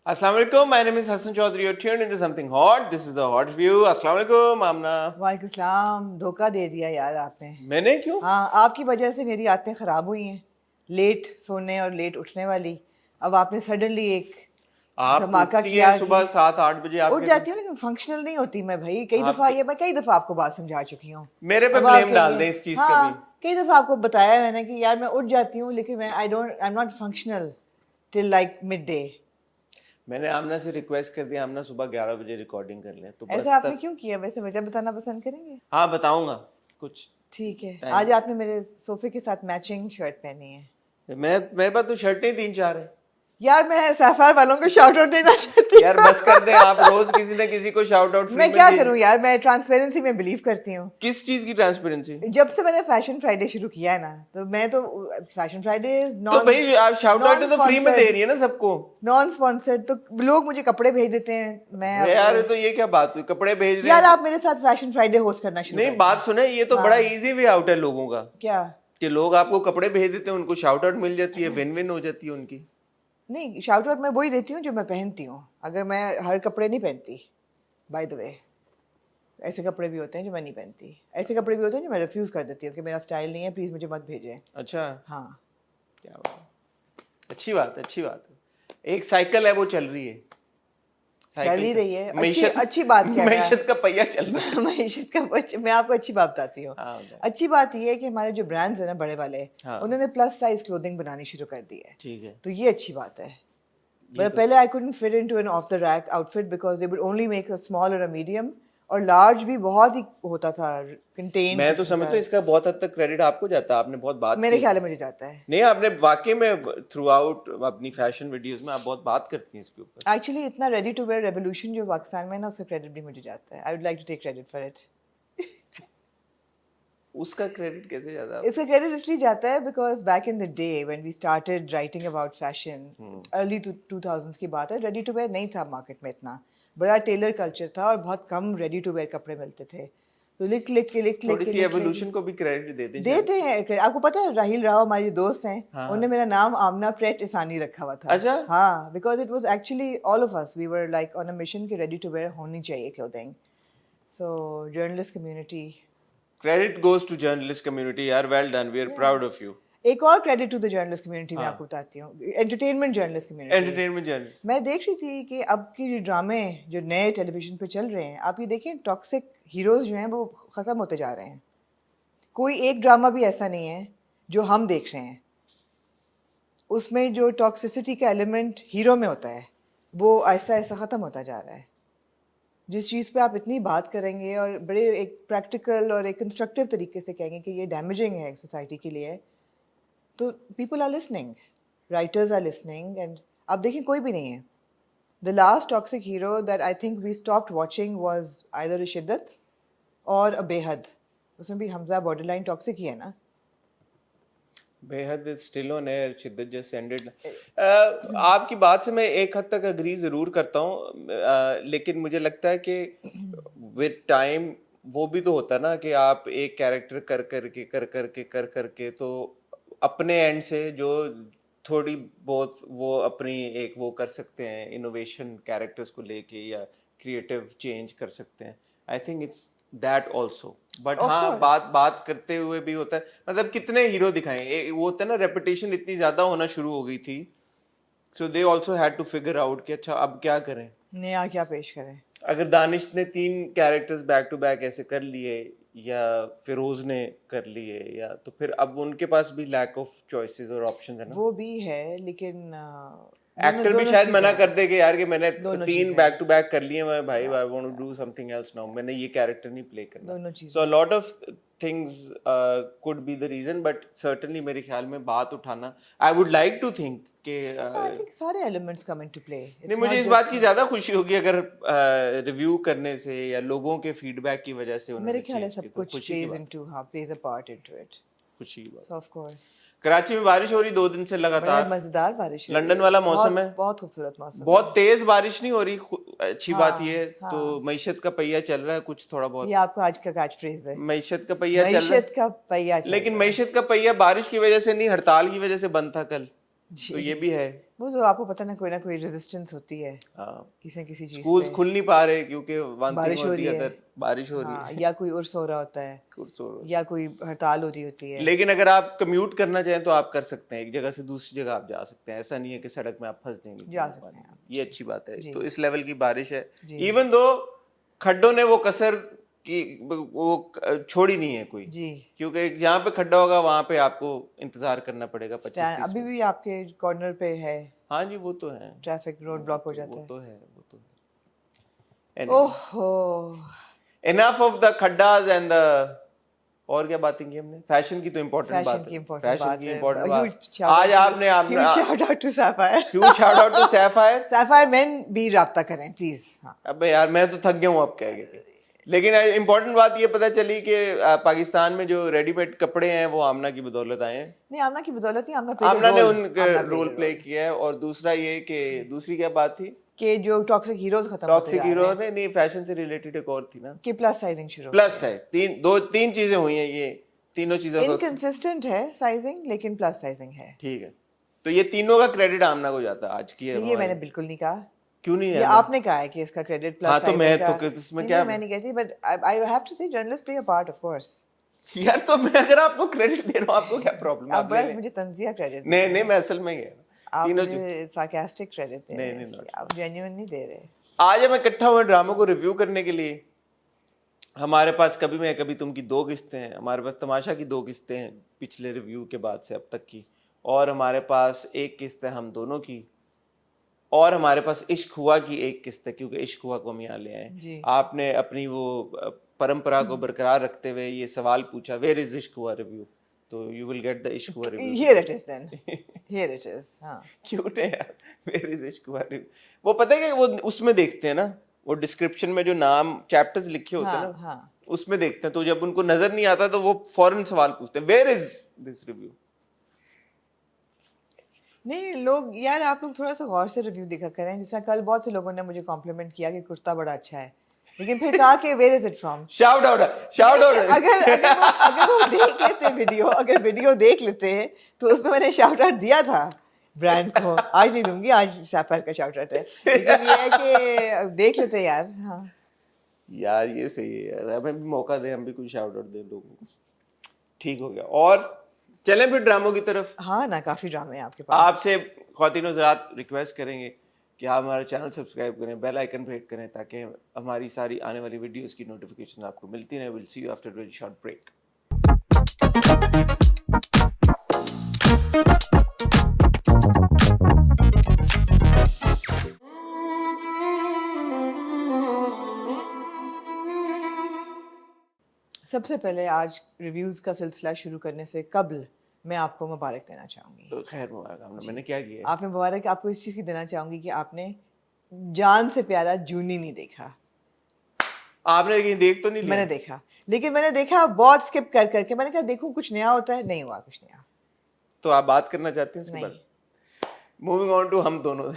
Assalamu alaikum. My name is Hassan Chaudhary. You're tuned into something hot. This is the hot view. Assalamu alaikum, Amna. वालेकुम सलाम। धोखा दे दिया यार आपने। मैंने क्यों? हाँ, आपकी वजह से मेरी आदतें खराब हुई हैं, लेट सोने और लेट उठने वाली। अब आपने सडनली एक आप धमाका उठती किया है सुबह कि 7-8 बजे उठ आपके जाती हूँ, लेकिन फंक्शनल नहीं होती मैं भाई। मैं कई दफा आपको बात समझा चुकी हूँ। मेरे पे अब आप ब्लेम डाल कहेंगे, दें इस चीज का भी। हाँ, कई दफा आपको बताया मैंने कि यार मैं उठ जाती हूँ, लेकिन I am not functional till like mid day. मैंने आमना से रिक्वेस्ट कर दिया, आमना सुबह 11 बजे रिकॉर्डिंग कर लें, तो बस ऐसा आपने तब। क्यों किया? वैसे वजह बताना पसंद करेंगे? हाँ, बताऊंगा कुछ ठीक है। टाइम। आज आपने मेरे सोफे के साथ मैचिंग शर्ट पहनी है। मेरे पास तो शर्टें 3-4 है। यार मैं सैफार वालों को शाउट आउट देना चाहती हूँ। यार बस कर दें, आप रोज किसी न किसी को शाउट आउट फ्री मैं में क्या दे। करूँ यार, मैं ट्रांसपेरेंसी में बिलीव करती हूँ। किस चीज की ट्रांसपेरेंसी? जब से मैंने फैशन फ्राइडे शुरू किया है ना, तो मैं तो फैशन फ्राइडे तो भाई आप शाउट आउट तो फ्री में दे रही है ना सबको। नॉन स्पॉन्सर्ड, तो लोग मुझे कपड़े भेज देते हैं। मैं अरे यार तो ये क्या बात हुई, कपड़े भेज रहे यार हैं? आप मेरे साथ फैशन फ्राइडे होस्ट करना शुरू नहीं, कर बात सुने, ये तो हाँ। बड़ा इजी वे आउट है लोगों का, क्या? कि लोग आपको कपड़े भेज देते हैं, उनको शाउट आउट मिल जाती है, विन विन हो जाती है उनकी। नहीं, शाउट आउट मैं वही देती हूँ जो मैं पहनती हूँ। अगर मैं हर कपड़े नहीं पहनती, बाय द वे, ऐसे कपड़े भी होते हैं जो मैं नहीं पहनती, ऐसे कपड़े भी होते हैं जो मैं रिफ्यूज कर देती हूँ कि मेरा स्टाइल नहीं है, प्लीज मुझे मत भेजें। अच्छा, हाँ, क्या बात, अच्छी बात है, अच्छी बात है। एक साइकिल है वो चल रही है, चल ही रही है। मैशत अच्छी बात क्या है? मैशत का पहिया चल रहा है। मैशत का मैं आपको अच्छी बात बताती हूँ। हाँ, बताइए। अच्छी बात ये है कि हमारे जो ब्रांड्स है ना बड़े वाले, हाँ। उन्होंने प्लस साइज क्लोथिंग बनानी शुरू कर दी है। ठीक है, तो ये अच्छी बात है। ये तो पहले I couldn't fit into an off the rack outfit because they would only make a small or a medium, और लार्ज भी बहुत ही होता था कंटेन। मैं तो समझता हूँ इसका बहुत हद तक क्रेडिट आपको जाता है, आपने बहुत बात मेरे की ख्याल है। में मुझे जाता है। नहीं, आपने वाकई में थ्रू आउट अपनी फैशन वीडियोस में आप बहुत बात करती हैं इसके ऊपर। एक्चुअली इतना रेडी टू वेयर रेवोल्यूशन जो पाकिस्तान में ना, उसका क्रेडिट भी मुझे जाता है। I would like to take credit for it. उसका क्रेडिट कैसे जाता है? इसका क्रेडिट इसलिए जाता है because back in the day when we started writing about fashion, early 2000s की बात है, रेडी टू वेयर नहीं था मार्केट में इतना। बड़ा टेलर कल्चर था और बहुत कम रेडी टू वेयर कपड़े मिलते थे। तो लिख थोड़ी सी एवोल्यूशन को भी क्रेडिट देते हैं। आपको पता है राहिल राव हमारे जो दोस्त हैं, हाँ। उन्होंने मेरा नाम आमना प्रेट इसानी रखा हुआ था। अच्छा? हाँ, because it was actually all of us we were like on a mission कि रेडी टू वेयर होनी चाहिए clothing. So journalist community, credit goes to journalist community. यार well done, we are proud of you. एक और credit to the journalist community मैं आपको बताती हूँ, entertainment journalist community. Entertainment journalist. मैं देख रही थी कि अब के जो ड्रामे जो नए टेलीविजन पे चल रहे हैं, आप ये देखें, टॉक्सिक हीरोज जो हैं वो ख़त्म होते जा रहे हैं। कोई एक ड्रामा भी ऐसा नहीं है जो हम देख रहे हैं उसमें जो टॉक्सिसिटी का एलिमेंट हीरो में होता है, वो ऐसा ऐसा ख़त्म होता जा रहा है। जिस चीज़ पे आप इतनी बात करेंगे और बड़े एक प्रैक्टिकल और एक कंस्ट्रक्टिव तरीके से कहेंगे कि ये डैमेजिंग है सोसाइटी के लिए, तो people are listening, writers are listening. And आप देखिए कोई भी नहीं है। The last toxic hero that I think we stopped watching was either Shiddat or अ बेहद। उसमें भी हमजा बॉर्डरलाइन टॉक्सिक ही है ना। बेहद स्टिल ऑन एयर, शिद्दत जस्ट एंडेड। आपकी बात से मैं एक हद तक अग्री जरूर करता हूँ, लेकिन मुझे लगता है कि विद टाइम वो भी तो होता है ना कि आप एक कैरेक्टर कर करके तो अपने एंड से जो थोड़ी बहुत वो अपनी एक वो कर सकते हैं, इनोवेशन कैरेक्टर्स को लेके या क्रिएटिव चेंज कर सकते हैं। I think it's that also. But Of हाँ, course. बात करते हुए भी होता है, मतलब कितने हीरो दिखाएं, वो होता है ना, रेपुटेशन इतनी ज्यादा होना शुरू हो गई थी, so they also had to figure out कि अच्छा अब क्या करें। नया क्या पेश करें। अगर दानिश ने 3 कैरेक्टर्स बैक टू बैक ऐसे कर लिए, या फिरोज ने कर लिए, या तो फिर अब उनके पास भी लैक ऑफ चॉइसेस और ऑप्शंस है ना। वो भी है, लेकिन एक्टर भी शायद मना कर दे कि यार कि मैंने दोनों 3 चीजें बैक टू बैक कर लिए, मैं भाई I want to do something else now, मैंने ये कैरेक्टर नहीं प्ले करना। दोनों चीजें। So a lot of things could be the reason, but certainly मेरे ख्याल में बात उठाना, I would like to think कि आई थिंक सारे एलिमेंट्स कम इनटू प्ले। नहीं, मुझे इस बात की ज्यादा खुशी होगी अगर रिव्यू करने से या लोगों के फीडबैक की वजह से उन्होंने मेरे ख्याल है change की, सब तो कुछ खुशी की प्लेज बात, इनटू, हाँ, plays a part into it. खुशी की बात। सो ऑफ कोर्स कराची में बारिश हो रही 2 दिन से बड़ा लगातार, मजेदार बारिश हो रही लंदन है। वाला मौसम है, बहुत खूबसूरत मौसम बहुत है। तेज बारिश नहीं हो रही, अच्छी बात हाँ, ये है। हाँ। तो मईशत का पहिया चल रहा है कुछ थोड़ा ये बहुत, आपका आज का कैच फ्रेज है, मईशत का पहिया चल रहा मईशत का पहिया है, चल लेकिन रहा है। मईशत का पहिया बारिश की वजह से नहीं, हड़ताल की वजह से बंद था कल, तो जी। ये भी है। वो तो आपको पता ना कोई रेजिस्टेंस होती है हाँ, किसी न किसी चीज स्कूल्स पे। खुल नहीं पा रहे क्योंकि वन थिंग बारिश हो और रही दी है, अदर, बारिश हो रही हाँ, है या कोई उर्स हो रहा होता है, कुछ और। या कोई हड़ताल हो रही होती है। लेकिन अगर आप कम्यूट करना चाहें तो आप कर सकते हैं, एक जगह से दूसरी जगह आप जा सकते हैं, ऐसा नहीं है कि सड़क में आप फंस जाएंगे जा कीड़े सकते पानी हैं में। आप, ये अच्छी बात है। जी तो इस लेवल की बारिश है, जी इवन दो खड्डों ने वो कसर की वो छोड़ी नहीं है कोई, जी। क्योंकि जहाँ पे खड्डा होगा वहां पे आपको इंतजार करना पड़ेगा 25-30 अभी मिनट। भी आपके कॉर्नर पे है, हाँ जी, वो तो है, ट्रैफिक रोड ब्लॉक हो जाता वो है। तो है, वो तो है। एनीवे, ओहो, इनफ ऑफ द खड्डास एंड द, और क्या बातें की हमने? फैशन की तो इम्पोर्टेंट फैशन बात की है, इम्पोर्टेंट फैशन बात की है। इम्पोर्टेंट ह्यूज बात। शाउट आज आउट आपने huge shout out to Sapphire. Huge shout out to Sapphire. Sapphire मेन भी राब्ता करें प्लीज। हाँ, अबे यार मैं तो थक गया हूँ अब कह के। लेकिन इम्पोर्टेंट बात ये पता चली कि पाकिस्तान में जो रेडीमेड कपड़े हैं वो आमना की बदौलत आए हैं। नहीं आमना की बदौलत नहीं, आमना प्लेड आमना ने रोल, उनका आमना रोल प्लेड प्ले रोल किया है। और दूसरा ये कि दूसरी क्या बात थी? कि जो टॉक्सिक हीरोज खत्म होते टॉक्सिक जा रहे हीरो हैं, ने नहीं, फैशन से रिलेटेड एक और थी ना, कि प्लस साइजिंग शुरू हो प्लस गई है। साइज। तीन चीजें हुई हैं, ये तीनों चीजों का इनकंसिस्टेंट है साइजिंग, लेकिन प्लस साइजिंग है। ठीक है। तो ये तीनों का क्रेडिट आमना को जाता है आज की नहीं, ये हमारी। मैंने बिल्कुल नहीं कहा। क्यों नहीं ये है? आपने कहा है कि इसका क्रेडिट प्लस हाँ तो साइजिंग मैं का। तो इसमें नहीं क्या नहीं, मैं नहीं कहती, बट आई हैव टू से journalist play a part, of course. यार, तो मैं अगर आपको क्रेडिट दे रहा हूँ आपको क्या प्रॉब्लम? आप आप ले बड़ा लें। मुझे तंजिया क्रेडिट दे नहीं रहे नहीं, हैं। मैं असल में ही है आप तीनों चीज। मुझे सार्कास्टिक क्रेडिट दे रहे नहीं हैं, नहीं, इसलिए not आप जेन्युइन नहीं दे रहे। आज हम इकट्ठा हुए ड्रामों को रिव्यू करने के लिए। हमारे पास कभी मैं कभी तुम की 2 किस्तें हैं, हमारे पास तमाशा की 2 किस्तें हैं पिछले रिव्यू के बाद से अब तक की, और हमारे पास एक किस्त है हम दोनों की, और हमारे पास इश्क हुआ की एक किस्त है, क्योंकि इश्क हुआ को हम यहाँ ले आए। जी। आपने अपनी वो परंपरा को बरकरार रखते हुए ये सवाल पूछा, वेयर इज इश्क हुआ रिव्यू, तो you will get the Ishq Hua review. Here it is then, here it is. हाँ, क्यूट है यार, वेयर इज इश्क हुआ रिव्यू। वो पता है कि वो उसमें देखते हैं ना, वो डिस्क्रिप्शन में जो नाम चैप्टर्स लिखे होते हैं हाँ, ना, हाँ। उसमें देखते हैं। तो जब उनको नजर नहीं आता तो वो फौरन सवाल पूछते हैं, वेयर इज दिस रिव्यू। नहीं लोग, यार आप लोग थोड़ा सा गौर से रिव्यू देखा करें। जिस तरह कल बहुत से लोगों ने मुझे कॉम्प्लीमेंट किया कि कुर्ता बड़ा अच्छा है, लेकिन फिर कहा कि where is it from. Shout out, shout out. अगर वो देख लेते वीडियो, अगर वीडियो देख लेते तो उसमें मैंने शाउट आउट दिया था ब्रांड को। आज नहीं दूंगी, आज सैफर का शाउट आउट है, लेकिन ये है कि देख लेते यार। हाँ, यार ये सही है यार, हमें भी मौका दे, हम भी कुछ शाउट आउट दें लोगों को। ठीक हो गया। और चलें फिर ड्रामों की तरफ। हाँ ना, काफी ड्रामे हैं आपके पास। आपसे ख्वातीन हज़रात रिक्वेस्ट करेंगे कि आप हमारा चैनल सब्सक्राइब करें, बेल आइकन पर हिट करें, ताकि हमारी सारी आने वाली वीडियोस की नोटिफिकेशन आपको मिलती रहे। Will see you after very short break. सबसे पहले आज रिव्यूज का सिलसिला शुरू करने से कबल मैं आपको मुबारक देना चाहूंगी। तो खैर मुबारक, हमने मैंने क्या किया है? आपने मुबारक आपको इस चीज़ की देना चाहूंगी कि आपने जान से प्यारा जूनी नहीं देखा। आपने कहीं देख तो नहीं लिया? मैंने देखा, लेकिन मैंने देखा बहुत स्किप कर करके। मैंने कहा देखूं कुछ नया होता है, नहीं हुआ कुछ नया। तो आप बात करना चाहते हैं उसके नहीं। बाद? मूविंग ऑन टू हम दोनों।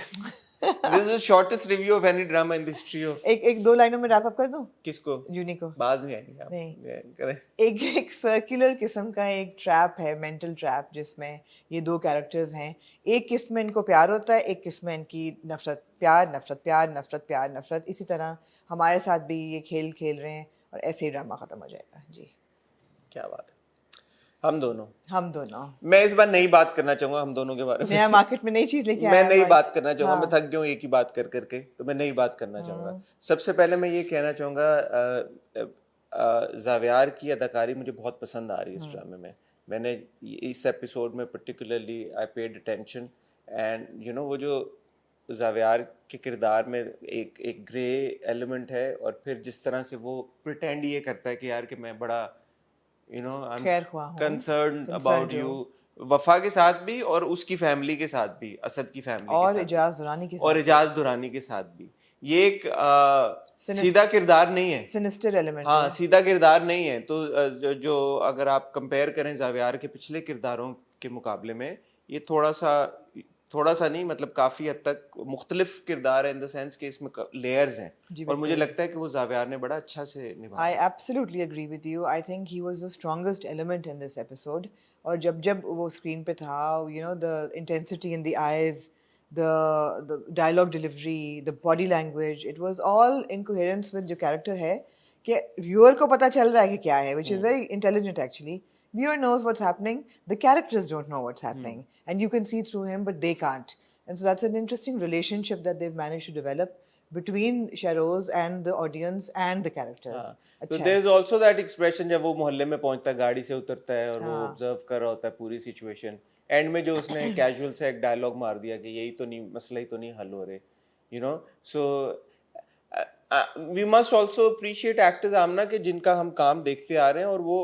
This is shortest review of any drama in the history of. एक दो लाइनों में रैप अप कर दूं किसको? जूनी को। बाज नहीं आएंगे आप। नहीं। करें। एक सर्कुलर किस्म का एक ट्रैप है, मेंटल ट्रैप, जिसमें ये दो कैरेक्टर्स हैं। एक किस्म में इनको प्यार होता है, एक किस्म में इनकी नफरत, प्यार नफरत, प्यार नफरत, प्यार नफरत। इसी तरह हमारे साथ भी ये खेल खेल रहे हैं और ऐसे ही ड्रामा खत्म हो जाएगा। जी, क्या बात है। हम दोनों। मैं इस बार नई बात करना चाहूंगा हम दोनों के बारे में। नया मार्केट में नई चीज लेके मैं आया नई हूं बात आज। करना चाहूंगा। हाँ। मैं थक गया हूँ एक ही बात कर करके, तो मैं नई बात करना चाहूंगा। सबसे पहले मैं ये कहना चाहूंगा, जावियार की अदाकारी मुझे बहुत पसंद आ रही है इस ड्रामे में। मैंने इस एपिसोड में particularly I paid attention, and you no वो जो जावियार के किरदार में एक ग्रे एलिमेंट है, और फिर जिस तरह से वो प्रिटेंड ये करता है कि यार कि मैं बड़ा आई एम खैरख्वाह हूं, कंसर्न concerned अबाउट हूं। यू, वफा के साथ भी और उसकी फैमिली के साथ भी, असद की फैमिली के और साथ इजाज दुरानी के और साथ इजाज दुरानी के साथ भी। ये एक सीधा किरदार नहीं है। सिनिस्टर एलिमेंट हाँ, है। सीधा किरदार नहीं है। तो जो अगर आप कंपेयर करें जावियार के पिछले किरदारों के मुकाबले में, ये थोड़ा सा नहीं, मतलब काफ़ी हद तक मुख्तलिफ किरदार है, इन द सेंस कि इसमें लेयर्स हैं, और मुझे लगता है कि वो जावियार ने बड़ा अच्छा से निभाया। I absolutely agree with you. I think he was the strongest element in this episode. और जब जब वो स्क्रीन पे था, you know, the intensity in the eyes, the dialogue delivery, the body language, it was all in coherence with जो character है कि viewer को पता चल रहा है कि क्या है, which is very intelligent actually. Viewer knows what's happening, the characters don't know what's happening, and you can see through him, but they can't. And so that's an interesting relationship that they've managed to develop between Shahroz and the audience and the characters. तो अच्छा there है. Is also that expression जब वो मोहल्ले में पहुंचता है, गाड़ी से उतरता है और वो हाँ. ऑब्जर्व कर रहा होता है पूरी सिचुएशन, एंड में जो उसने कैजुअल से एक डायलॉग मार दिया कि यही तो नहीं, मसला ही तो नहीं हल हो रहे, you know. So we must also appreciate actors Amna कि जिनका हम काम देखते आ रहे हैं और वो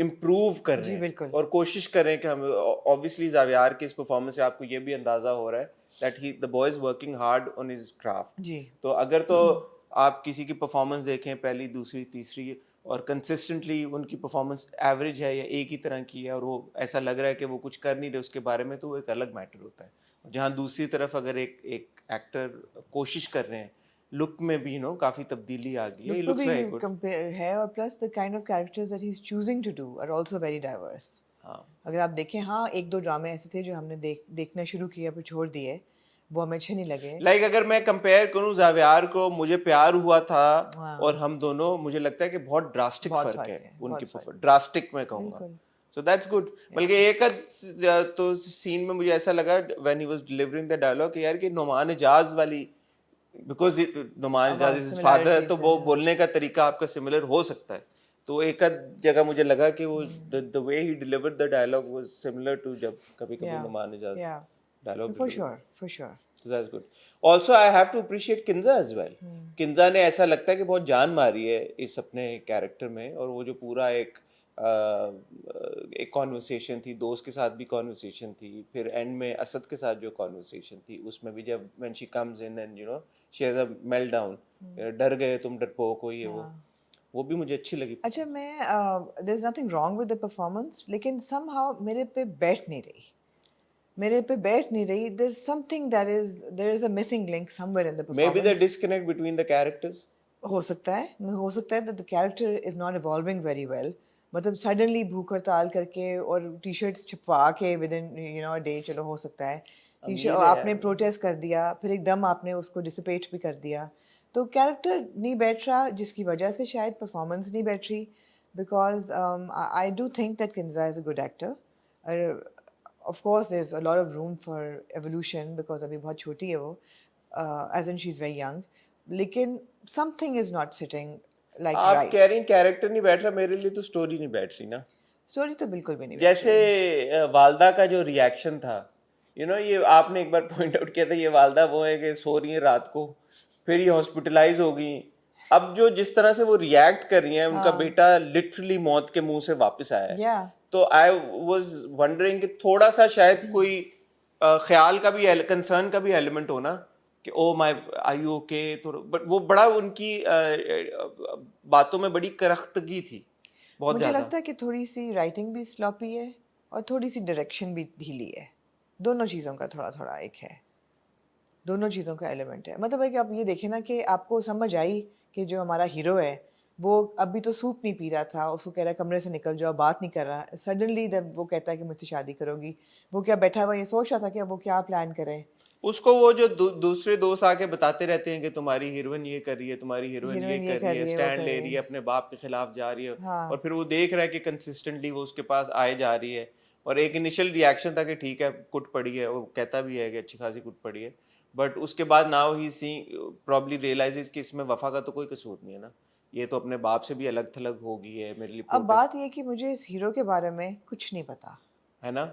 इम्प्रूव कर रहे जी हैं बिल्कुल. और कोशिश कर रहे हैं कि हम, ऑब्वियसली जावियार की इस परफॉर्मेंस से आपको ये भी अंदाजा हो रहा है that he the boy is working hard on his craft. जी. तो अगर तो आप किसी की परफॉर्मेंस देखें पहली दूसरी तीसरी और कंसिस्टेंटली उनकी परफॉर्मेंस एवरेज है या एक ही तरह की है और वो ऐसा लग रहा है कि वो कुछ कर नहीं रहे उसके बारे में, तो वो एक अलग मैटर होता है. जहाँ दूसरी तरफ अगर एक एक एक्टर कोशिश कर रहे हैं, लुक में भी काफी तब्दीली आ गई है, Look he to looks very be good. compare है, और plus the kind of characters that he's choosing to do are also very diverse. हाँ. अगर आप देखें, हाँ एक दो ड्रामे ऐसे थे जो हमने देखना शुरू किया फिर छोड़ दिए, वो हमें अच्छे नहीं लगे. लाइक अगर मैं कंपेयर करूं जावियार को, मुझे प्यार हुआ था हाँ. और हम दोनों, मुझे लगता है कि बहुत ड्रास्टिक बहुत फर्क फर्क है है, उनकी बहुत फर्क है. ड्रास्टिक मैं कहूँगा. बिल्कुल. So that's good. बल्कि एक तो सीन में मुझे ऐसा लगा when he was delivering the dialogue कि यार कि नुमान इजाज वाली, बिकॉज नुमान इजाज आवाज इज हिज फादर, similarities तो है, वो हाँ. बोलने का तरीका आपका सिमिलर हो सकता है. तो एक जगह मुझे लगा कि वो the way he delivered the dialogue was similar to जब कभी कभी Yeah, Numan Ijaz yeah, dialogue. for sure, for sure. So that's good. Also, I have to appreciate Kinza as well. Kinza ने ऐसा लगता है कि बहुत जान मारी है इस अपने कैरेक्टर में, और वो जो पूरा एक कॉन्वर्सेशन थी, दोस्त के साथ भी कॉन्वर्सेशन थी, फिर एंड में असद के साथ जो कॉन्वर्सेशन थी उसमें भी जब when she comes in and she has a meltdown, डर गए तुम डरपोक हो, ये वो भी मुझे अच्छी लगी. अच्छा, मैं there's nothing wrong with the performance, लेकिन somehow मेरे पे बैठ नहीं रही. There's something there is a missing link somewhere in the performance. Maybe the disconnect between the characters. हो सकता है that the character is not evolving very well. मतलब suddenly भूख हड़ताल करके और टी-शर्ट्स छपवा के within a day, चलो हो सकता है. अमीर है आपने यार. प्रोटेस्ट कर दिया, फिर एकदम आपने उसको डिसिपेट भी कर दिया, तो कैरेक्टर नहीं बैठ रहा, जिसकी वजह से शायद परफॉर्मेंस नहीं बैठ रही. Because I do think that Kinza is a good actor. Of course there is a lot of room for evolution because अभी बहुत छोटी है वो, as in she is very young, लेकिन something is not sitting like आप right. कह रही character नहीं बैठ रहा, मेरे लिए तो स्टोरी नहीं बैठ रही ना. स्टोरी तो बिल्कुल भी नहीं. जैसे वालदा का जो रिएक्शन था, ये आपने एक बार पॉइंट आउट किया था, ये वालदा वो है कि सो रही है रात को, फिर ये हॉस्पिटलाइज हो गई, अब जो जिस तरह से वो रिएक्ट कर रही हैं, उनका बेटा लिटरली मौत के मुंह से वापस आया है. Yeah. तो आई वाज वंडरिंग कि थोड़ा सा शायद कोई ख्याल का भी, कंसर्न का भी एलिमेंट हो ना कि oh my are you okay, but वो बड़ा उनकी बातों में बड़ी करख्तगी थी बहुत मुझे ज्यादा. लगता है कि थोड़ी सी राइटिंग भी स्लॉपी है और थोड़ी सी डायरेक्शन भी ढीली है. दोनों चीज़ों का थोड़ा थोड़ा एक है, दोनों चीज़ों का एलिमेंट है. मतलब है कि आप ये देखें ना कि आपको समझ आई कि जो हमारा हीरो है वो अभी तो सूप नहीं पी रहा था, उसको कह रहा है कमरे से निकल जाओ, बात नहीं कर रहा, सडनली जब वो कहता है कि मुझसे शादी करोगी, वो क्या बैठा हुआ ये सोच रहा था कि अब वो क्या प्लान करे. उसको वो जो दूसरे दोस्त आके बताते रहते हैं कि तुम्हारी हीरोइन ये कर रही है, तुम्हारी हीरोइन ये कर रही है, स्टैंड ले रही है, अपने बाप के खिलाफ जा रही है. हाँ. और फिर वो देख रहा है कि कंसिस्टेंटली वो उसके पास आए जा रही है, और एक इनिशियल रिएक्शन था कि ठीक है कुट पड़ी है, वो कहता भी है कि अच्छी खासी कुट पड़ी है, बट उसके बाद now he see probably realises कि इसमें वफा का तो कोई कसूर नहीं है ना, ये तो अपने बाप से भी अलग थलग हो गई है मेरे लिए. अब बात ये कि मुझे इस हीरो के बारे में कुछ नहीं पता है ना.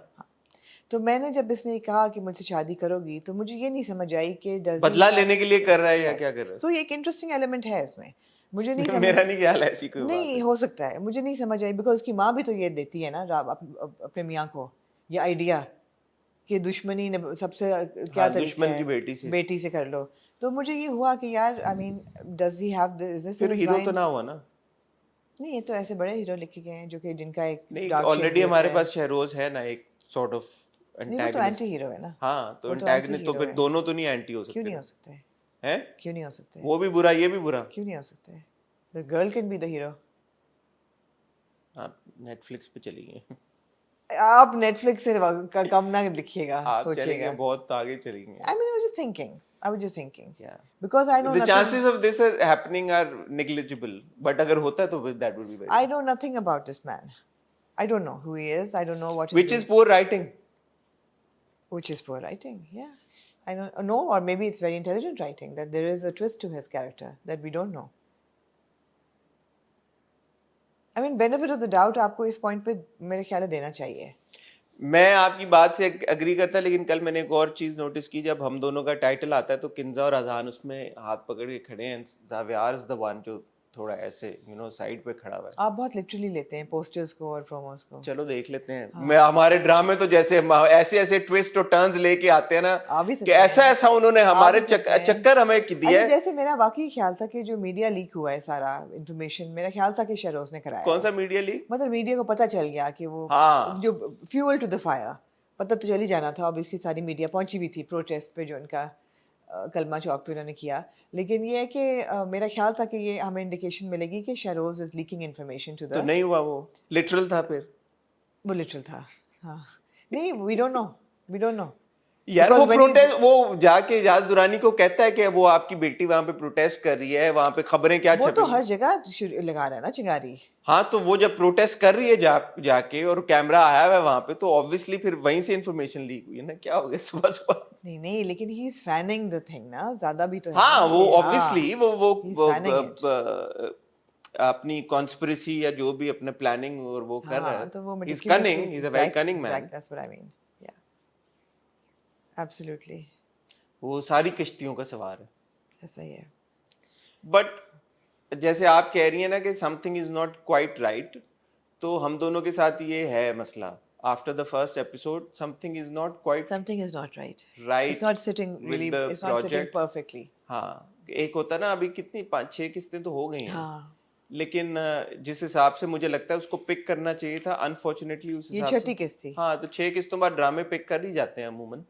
तो मैंने जब इसने कहा कि मुझसे शादी करोगी, तो मुझे ये नहीं समझ आई कि बदला लेने के लिए कर रहा है या क्या कर रहा है. सो ये एक इंटरेस्टिंग एलिमेंट है इसमें, मुझे नहीं समझ. मेरा नहीं ख्याल है ऐसी कोई बात नहीं है. हो सकता है, मुझे नहीं समझ आई बिकॉज उसकी माँ भी तो ये देती है ना अपने मियाँ को ये आइडिया कि दुश्मनी ने सबसे क्या तरीका दुश्मन है, की बेटी से कर लो. तो मुझे ये हुआ कि यार I mean does he have this, फिर हीरो तो ना हुआ ना. नहीं, ये तो ऐसे बड़े हीरो लिखे गए हैं जो कि जिनका एक नहीं, dark ऑलरेडी shade हमारे होता है. पास शहरोज है ना, एक सॉर्ट ऑफ नहीं, वो तो एंटी हीरो है ना. हाँ, तो वो तो एंटागनिस्ट, तो anti-hero फिर है. दोनों तो नहीं एंटी हो सकते. क्यों नहीं हो सकते हैं? क्यों नहीं हो सकते? वो भी बुरा, ये भी बुरा. क्यों नहीं हो सकते? The girl can be the hero. आप नेटफ्लिक्स पे चली गए. आप नेटफ्लिक्स से कम ना लिखिएगा, आप चली सोचिएगा. गए, बहुत आगे चली गए. I mean just thinking. Yeah. Because I know The nothing. chances of this are happening are negligible. But अगर होता तो that would be very. I know nothing about this man. I don't know who he is. I don't know what. Which is poor writing. Which is poor writing. Yeah. I don't know, or maybe it's very intelligent writing. That there is a twist to his character that we don't know. I mean, benefit of the doubt आपको इस point पे मेरे ख्याल में देना चाहिए. मैं आपकी बात से एग्री करता, लेकिन कल मैंने एक और चीज नोटिस की. जब हम दोनों का टाइटल आता है तो किंजा और अजान उसमें हाथ पकड़ के खड़े हैं. ज़ावियार इज द वन जो थोड़ा ऐसे साइड पे खड़ा हुआ है. आप बहुत लिटरली लेते हैं पोस्टर्स को और प्रोमोस को. चलो देख लेते हैं. मैं हमारे ड्रामे तो जैसे ऐसे ऐसे ट्विस्ट और टर्न्स लेके आते हैं ना कि ऐसा ऐसा उन्होंने हमारे चक्कर हमें दिया है. जैसे मेरा वाकई ख्याल था कि जो मीडिया लीक हुआ है सारा इंफॉर्मेशन, मेरा ख्याल था कि शहरोज ने कराया. कौन सा मीडिया लीक? मतलब मीडिया को पता चल गया कि वो जो फ्यूल टू द फायर, पता तो चल ही जाना था. ऑब्वियसली सारी मीडिया पहुंची भी थी प्रोटेस्ट पे जो उनका कलमा चौक पे उन्होंने किया. लेकिन ये है कि मेरा ख्याल था कि ये हमें इंडिकेशन मिलेगी कि Shehroz is leaking information to the. तो नहीं हुआ. वो लिटरल था. फिर वो लिटरल था. हाँ नहीं, वी डोंट नो यार. वो प्रोटेस्ट, वो जाके इजाज दुरानी को कहता है कि वो आपकी बेटी वहां पे प्रोटेस्ट कर रही है, वहां पे खबरें क्या वो तो हर जगह लगा रहा है ना चिंगारी. हाँ, तो वो जब प्रोटेस्ट कर रही है जाके और कैमरा आया हुआ है वहां पे, तो ऑब्वियसली फिर वहीं से इंफॉर्मेशन लीक हुई है ना. क्या हो गया सुबह सुबह? नहीं, लेकिन he is fanning the thing ना, ज्यादा भी तो है. हाँ, वो ऑब्वियसली वो अपनी कॉन्स्पिरेसी या जो भी अपने प्लानिंग और वो कर रहा है. तो वो he's cunning, he's a very cunning man. That's what I mean. Yeah. Absolutely. वो सारी कश्तियों का सवार है. ऐसा ही है. बट जैसे आप कह रही हैं ना कि something is not quite right, तो हम दोनों के साथ ये है मसला. After the first episode something is not right. Right It's not sitting really. with the It's not sitting project. perfectly. हाँ, एक होता ना, अभी कितनी 5-6 किस्तें तो हो गई हैं. हाँ. लेकिन जिस हिसाब से मुझे लगता है उसको पिक करना चाहिए था, अनफॉर्चुनेटली उस ये हिसाब छठी किस्त थी. हाँ, तो 6 किस्तों बाद ड्रामे पिक कर ही जाते हैं अमूमन.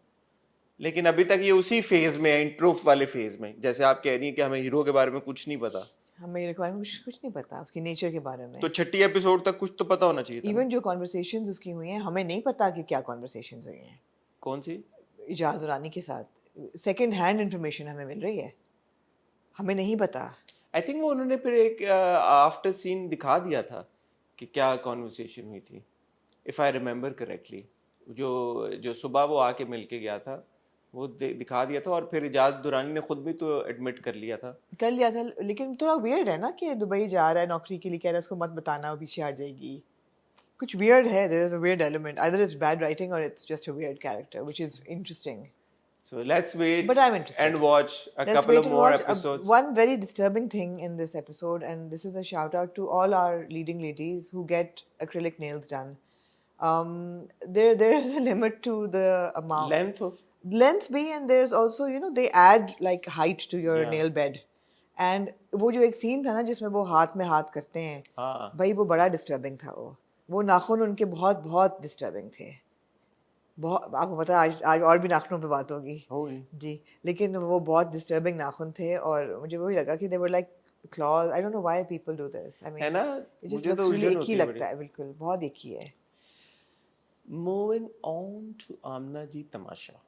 लेकिन अभी तक ये उसी फेज में है, इंट्रो वाले फेज में. जैसे आप कह रही हैं कि हमें हीरो के बारे में कुछ नहीं पता. हमें रिक्वायरमेंट कुछ नहीं पता उसकी नेचर के बारे में. तो छठी एपिसोड तक कुछ तो पता होना चाहिए था. इवन जो कॉन्वर्सेशंस उसकी हुई हैं, हमें नहीं पता कि क्या कॉन्वर्सेशंस हुई हैं. कौन सी? इजाज दुरानी के साथ सेकंड हैंड इंफॉर्मेशन हमें मिल रही है, हमें नहीं पता. आई थिंक वो उन्होंने फिर एक आफ्टर सीन दिखा दिया था कि क्या कॉन्वर्सेशन हुई थी, इफ आई रिमेम्बर करेक्टली. जो सुबह वो आके मिल के गया था वो दिखा दिया था, और फिर इजाज दुरानी ने खुद भी तो एडमिट कर लिया था. लेकिन थोड़ा वियर्ड है ना कि दुबई जा रहा है नौकरी के लिए, कह रहा है उसको मत बताना, वो पीछे आ जाएगी. कुछ वियर्ड है. There is a weird element. Either it's bad writing और it's just a weird character which is interesting. So let's wait But I'm interested. and watch a Let's couple wait of and more watch. episodes. One very disturbing thing in this episode, and this is a shout out to all our leading ladies who get acrylic nails done. There is a limit to the amount. Length भी, and there's also they add like height to your nail bed. And वो जो एक scene था ना जिसमें वो हाथ में हाथ करते हैं, भाई वो बड़ा disturbing था. वो नाखून उनके बहुत बहुत disturbing थे. बहुत, आपको पता है आज और भी नाखूनों पे बात होगी जी, लेकिन वो बहुत डिस्टर्बिंग नाखून थे. और मुझे वही लगा कि they were like claws. I don't know why people do this. I mean, है ना, मुझे तो really एक ही लगता है. बिल्कुल बहुत एक ही है. Moving on to आमना जी तमाशा.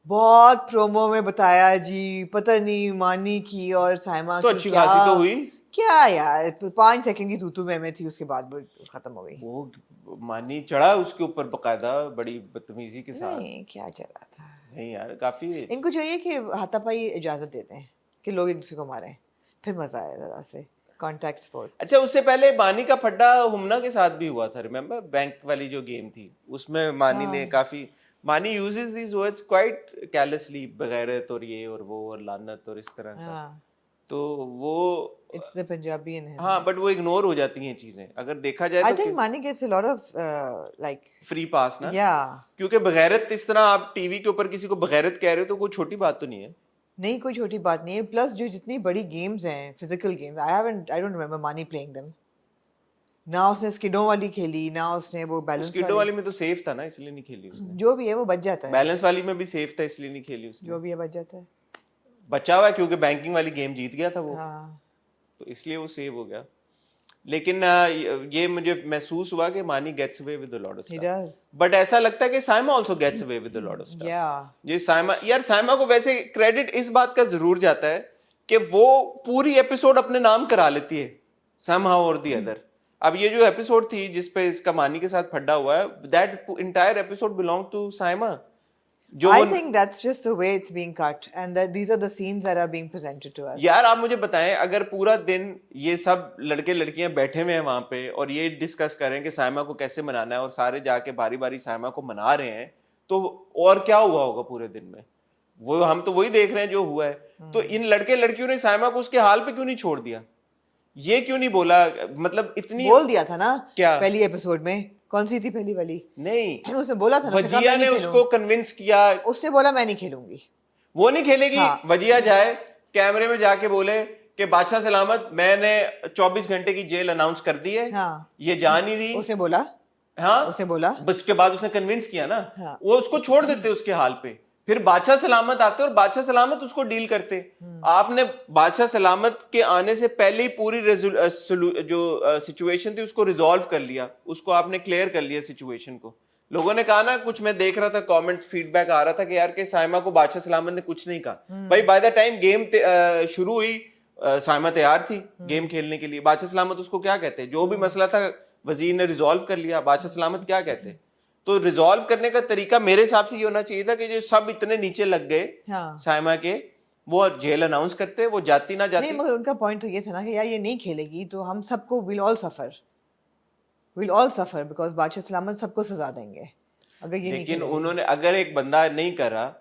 बहुत प्रोमो में बताया जी, पता नहीं मानी की और साइमा तो अच्छी खासी तो हुई क्या यार. 5 सेकंड की तूतू में थी, उसके बाद खत्म हो गई. वो मानी चढ़ा उसके ऊपर बकायदा बड़ी बदतमीजी के साथ. नहीं, क्या चढ़ा था. नहीं यार, काफी इनको चाहिए कि हाथापाई इजाजत देते हैं कि लोग एक दूसरे को मारें, फिर मजा आए जरा से. Contact sport. अच्छा, उससे पहले मानी का फड्डा हुमना के साथ भी हुआ था. रिमेम्बर बैंक वाली जो गेम थी उसमें मानी ने काफी, मानी यूजेस दीस वर्ड्स क्वाइट कैरलेसली, बगैरत और ये और वो और लानत और इस तरह का. तो वो इट्स द पंजाबी इन. हाँ, बट वो इग्नोर हो जाती हैं चीजें अगर देखा जाए. I think Mani gets a lot of like free pass ना. या क्योंकि बगैरत इस तरह आप टीवी के ऊपर किसी को बगैरत कह रहे हो तो कोई छोटी बात तो नहीं है. नहीं, कोई छोटी बात नहीं है. प्लस जो जितनी बड़ी गेम्स हैं, physical games, I don't remember मानी प्लेइंग देम. ना उसने स्किडों वाली खेली, ना उसने वो बैलेंस स्किडों वाली में तो सेफ था ना, इसलिए नहीं खेली उसने. जो भी है वो बच जाता है. बैलेंस वाली में भी सेफ था, इसलिए नहीं खेली उसने. जो भी है बच जाता है. बचा हुआ है क्योंकि बैंकिंग वाली गेम जीत गया था वो. हाँ. तो इसलिए वो सेव हो गया. लेकिन ये मुझे महसूस हुआ कि Mani gets away with a lot of He stuff, does. But ऐसा लगता है कि Saima also gets away with a lot of stuff. Yeah. ये साइमा, यार साइमा को वैसे क्रेडिट इस बात का जरूर जाता है कि वो पूरी एपिसोड अपने नाम करा लेती है समहाउ और दी अदर। अब ये जो एपिसोड थी जिसपे इसका मानी के साथ फड्डा हुआ है, that entire episode belong to Saima. जो I वो, think that's just the way it's being cut, and that these are the scenes that are being presented to us. यार आप मुझे बताएं, अगर पूरा दिन ये सब लड़के लड़कियां बैठे हुए हैं वहां पे और ये डिस्कस करें कि साइमा को कैसे मनाना है और सारे जाके बारी बारी साइमा को मना रहे हैं, तो और क्या हुआ होगा पूरे दिन में? वो हम तो वही देख रहे हैं जो हुआ है। तो इन लड़के लड़कियों ने साइमा को उसके हाल पे क्यों नहीं छोड़ दिया? ये क्यों नहीं बोला? मतलब इतनी बोल दिया था ना क्या? पहली एपिसोड में। कौन सी थी पहली वाली? नहीं, उसने बोला था ना, उसने कहा, वजिया मैं ने नहीं उसको खेलूंगी। कन्विंस किया, उसने बोला मैं नहीं खेलूंगी। वो नहीं खेलेगी। हाँ। वजिया जाए कैमरे में जाके बोले कि बादशाह सलामत, मैंने 24 घंटे की जेल अनाउंस कर दी है। हाँ। ये जा नहीं रही। उसने बोला, हाँ, उसने बोला। बस उसके बाद उसने कन्विंस किया ना। हाँ। वो उसको छोड़ देते उसके हाल पे, फिर बादशाह सलामत आते और बादशाह सलामत उसको डील करते। आपने बादशाह सलामत के आने से पहले ही पूरी जो सिचुएशन थी उसको रिजॉल्व कर लिया, उसको आपने क्लियर कर लिया सिचुएशन को। लोगों ने कहा ना, कुछ मैं देख रहा था कमेंट फीडबैक आ रहा था कि यार के साइमा को बादशाह सलामत ने कुछ नहीं कहा। भाई बाय द टाइम गेम शुरू हुई, साइमा तैयार थी गेम खेलने के लिए। बादशाह सलामत उसको क्या कहते? जो भी मसला था वजीर ने रिजॉल्व कर लिया, बादशाह सलामत क्या कहते? तो रिजॉल्व करने का तरीका मेरे हिसाब से ये होना चाहिए था कि जो सब इतने नीचे लग गए हाँ। साइमा के, वो जेल अनाउंस करते, वो जाती ना जाती। नहीं, मगर उनका पॉइंट तो ये था ना कि यार ये नहीं खेलेगी तो हम सबको विल ऑल सफर बिकॉज बादशाह सलामत सबको सजा देंगे अगर ये नहीं लेकिन खेलेगी। उन्होंने, अगर एक बंदा नहीं करा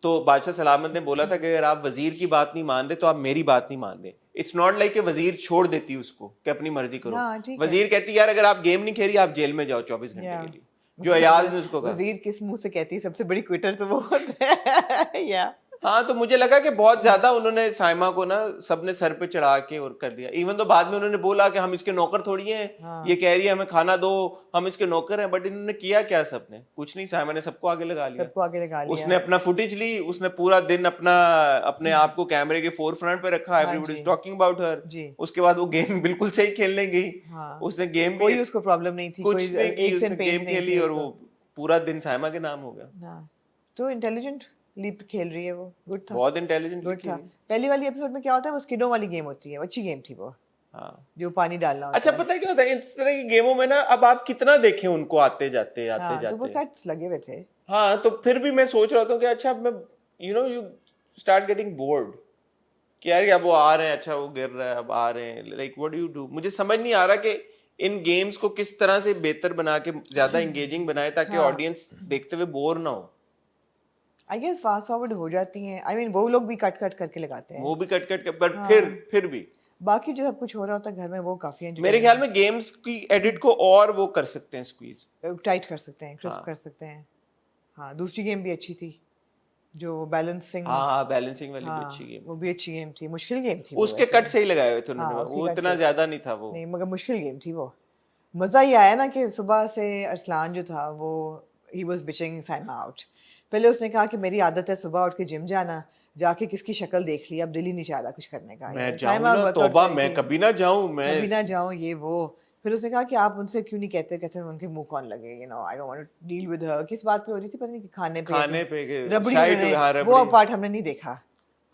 तो बादशाह सलामत ने बोला था कि अगर आप वजीर की बात नहीं मान रहे तो आप मेरी बात नहीं मान रहे। इट्स नॉट लाइक कि वजीर छोड़ देती उसको कि अपनी मर्जी करो। हाँ, ठीक है। वजीर कहती यार अगर आप गेम नहीं खेली आप जेल में जाओ 24 घंटे Yeah. के लिए, जो अयाज ने उसको कहा। वजीर किस मुंह से कहती है? सबसे बड़ी क्विटर तो वो होता है। या हाँ, तो मुझे लगा कि बहुत ज्यादा उन्होंने साइमा को ना सबने सर पे चढ़ा के और कर दिया। इवन तो बाद में उन्होंने बोला कि हम इसके नौकर थोड़ी हैं। हाँ। ये कह रही है हमें खाना दो, हम इसके नौकर हैं, बट इन्होंने किया क्या? सबने कुछ नहीं, साइमा ने सबको आगे लगा लिया। सबको आगे लगा लिया। उसने अपना फुटेज ली, उसने पूरा दिन अपने आप को कैमरे के फोर फ्रंट पे रखा, everybody is talking about her. जी। उसके बाद वो गेम बिल्कुल सही खेलने गई। हाँ। उसने गेम कोई उसको प्रॉब्लम नहीं थी, कुछ कोई नहीं की, एक उसने सेकंड गेम खेली और वो पूरा दिन साइमा के नाम हो गया। हाँ, तो इंटेलिजेंट लीप खेल रही है वो। गुड था, बहुत इंटेलिजेंट गुड था। पहली वाली एपिसोड में क्या होता है, वो स्किडो वाली गेम होती है, अच्छी गेम थी वो। हाँ, जो पानी डालना होता अच्छा है। पता है क्या होता है इस तरह की गेमों में ना, अब आप कितना देखें उनको आते जाते हाँ, तो वो जाते। कट्स लगे हुए थे। हाँ, तो फिर भी मैं सोच रहा था कि अच्छा मैं यू स्टार्ट गेटिंग बोर्ड कि यार अब वो आ रहे हैं, अच्छा वो गिर रहा है, अब आ रहे हैं, like what do you do? मुझे समझ नहीं आ रहा कि इन गेम्स को किस तरह से बेहतर बना के ज्यादा एंगेजिंग बनाए ताकि हाँ। ऑडियंस देखते हुए बोर ना हो। आई गेस फास्ट फॉरवर्ड हो जाती हैं। आई मीन वो लोग भी कट कट करके लगाते हैं। वो भी कट कट पर हाँ। फिर भी बाकी जो सब कुछ हो रहा होता है घर में वो काफी entertaining मेरे ख्याल में गेम्स की एडिट को और वो कर सकते हैं, स्क्वीज टाइट कर सकते हैं, क्रिस्प हाँ। कर सकते हैं। हाँ, दूसरी गेम भी अच्छी थी जो बैलेंसिंग। हाँ, बैलेंसिंग वाली भी हाँ, अच्छी गेम, वो भी अच्छी गेम थी, मुश्किल गेम थी वो उसके वैसे। कट सही लगाए हुए थे उन्होंने। हाँ, उसकी वो कट इतना से- ज्यादा नहीं था वो। नहीं, मगर मुश्किल गेम थी वो। मजा ये आया ना कि सुबह से अरसलान जो था वो he was bitching Saima out. पहले उसने कहा कि मेरी आदत है सुबह उठ के जिम जाना, जाके किसकी शक्ल देख ली, अब दिल ही नहीं चाह रहा कुछ करने का। मैं यार, जाऊं साइमा ना, workout तौबा, करेगी, मैं कभी ना जाऊं, मैं कभी ना जाऊं, ये वो। फिर उसने कहा कि आप उनसे क्यों नहीं कहते, कहते उनके मुंह कौन लगे, you know I don't want to deal with her. किस बात पे हो रही थी पता नहीं, कि खाने पे खाने पे रबड़ी शाइट, उन्होंने- हाँ, वो रबड़ी। पार्ट हमने नहीं देखा,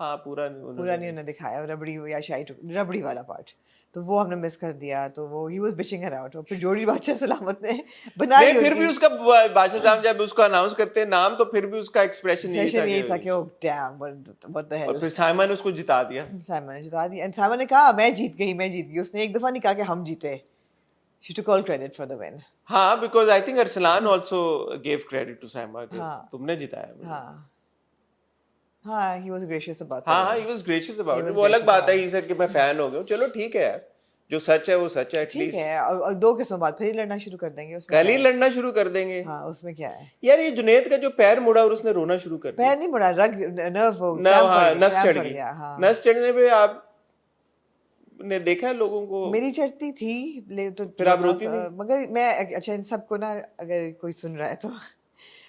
हाँ, पूरा नहीं उन्होंने दिखाया रबड़ी या शायद रबड़ी वाला पार्ट, तो वो हमने मिस कर दिया। तो वो he was bitching her out. फिर जोड़ी बादशाह सलामत ने बनाई नहीं, फिर उनकी- भी उसका बादशाह साहब जब उसको अनाउंस करते हैं नाम, तो फिर भी उसका एक्सप्रेशन सेशन यही था कि कि ओ डैम व्हाट द और हेल। फिर साइमन ने उसको जिता दिया। साइमन ने जिता दी एंड साइमन ने कहा मैं जीत गई। उसने एक दफा नहीं कहा कि हम जीते। She took all credit for the win. हाँ, because I think Arsalan also give credit to Saima कि हाँ। तुमने जिताया मुझे। हाँ हाँ, ही वाज ग्रेशियस अबाउट हाँ, he was gracious about He it. was वो अलग gracious बात है about ही सर कि मैं फैन हो गया हूँ, चलो ठीक है यार, जो सच है वो सच है। ठीक एटलीस्ट है। और 2 किस्मों बाद फिर ही लड़ना शुरू कर देंगे उसमें कल ही क्या है? लड़ना शुरू कर देंगे। हाँ, उसमें क्या है? यार ये जुनेद का जो पैर मुड़ा और उसने रोना शुरू कर दिया पैर नहीं मुड़ा, रग नर्व हाँ, नस चढ़ गई। हाँ। नस चढ़ने पे आप ने देखा है लोगों को, मेरी चढ़ती थी तो फिर आप रोती थी? मगर मैं अच्छा इन सबको ना, अगर कोई सुन रहा है तो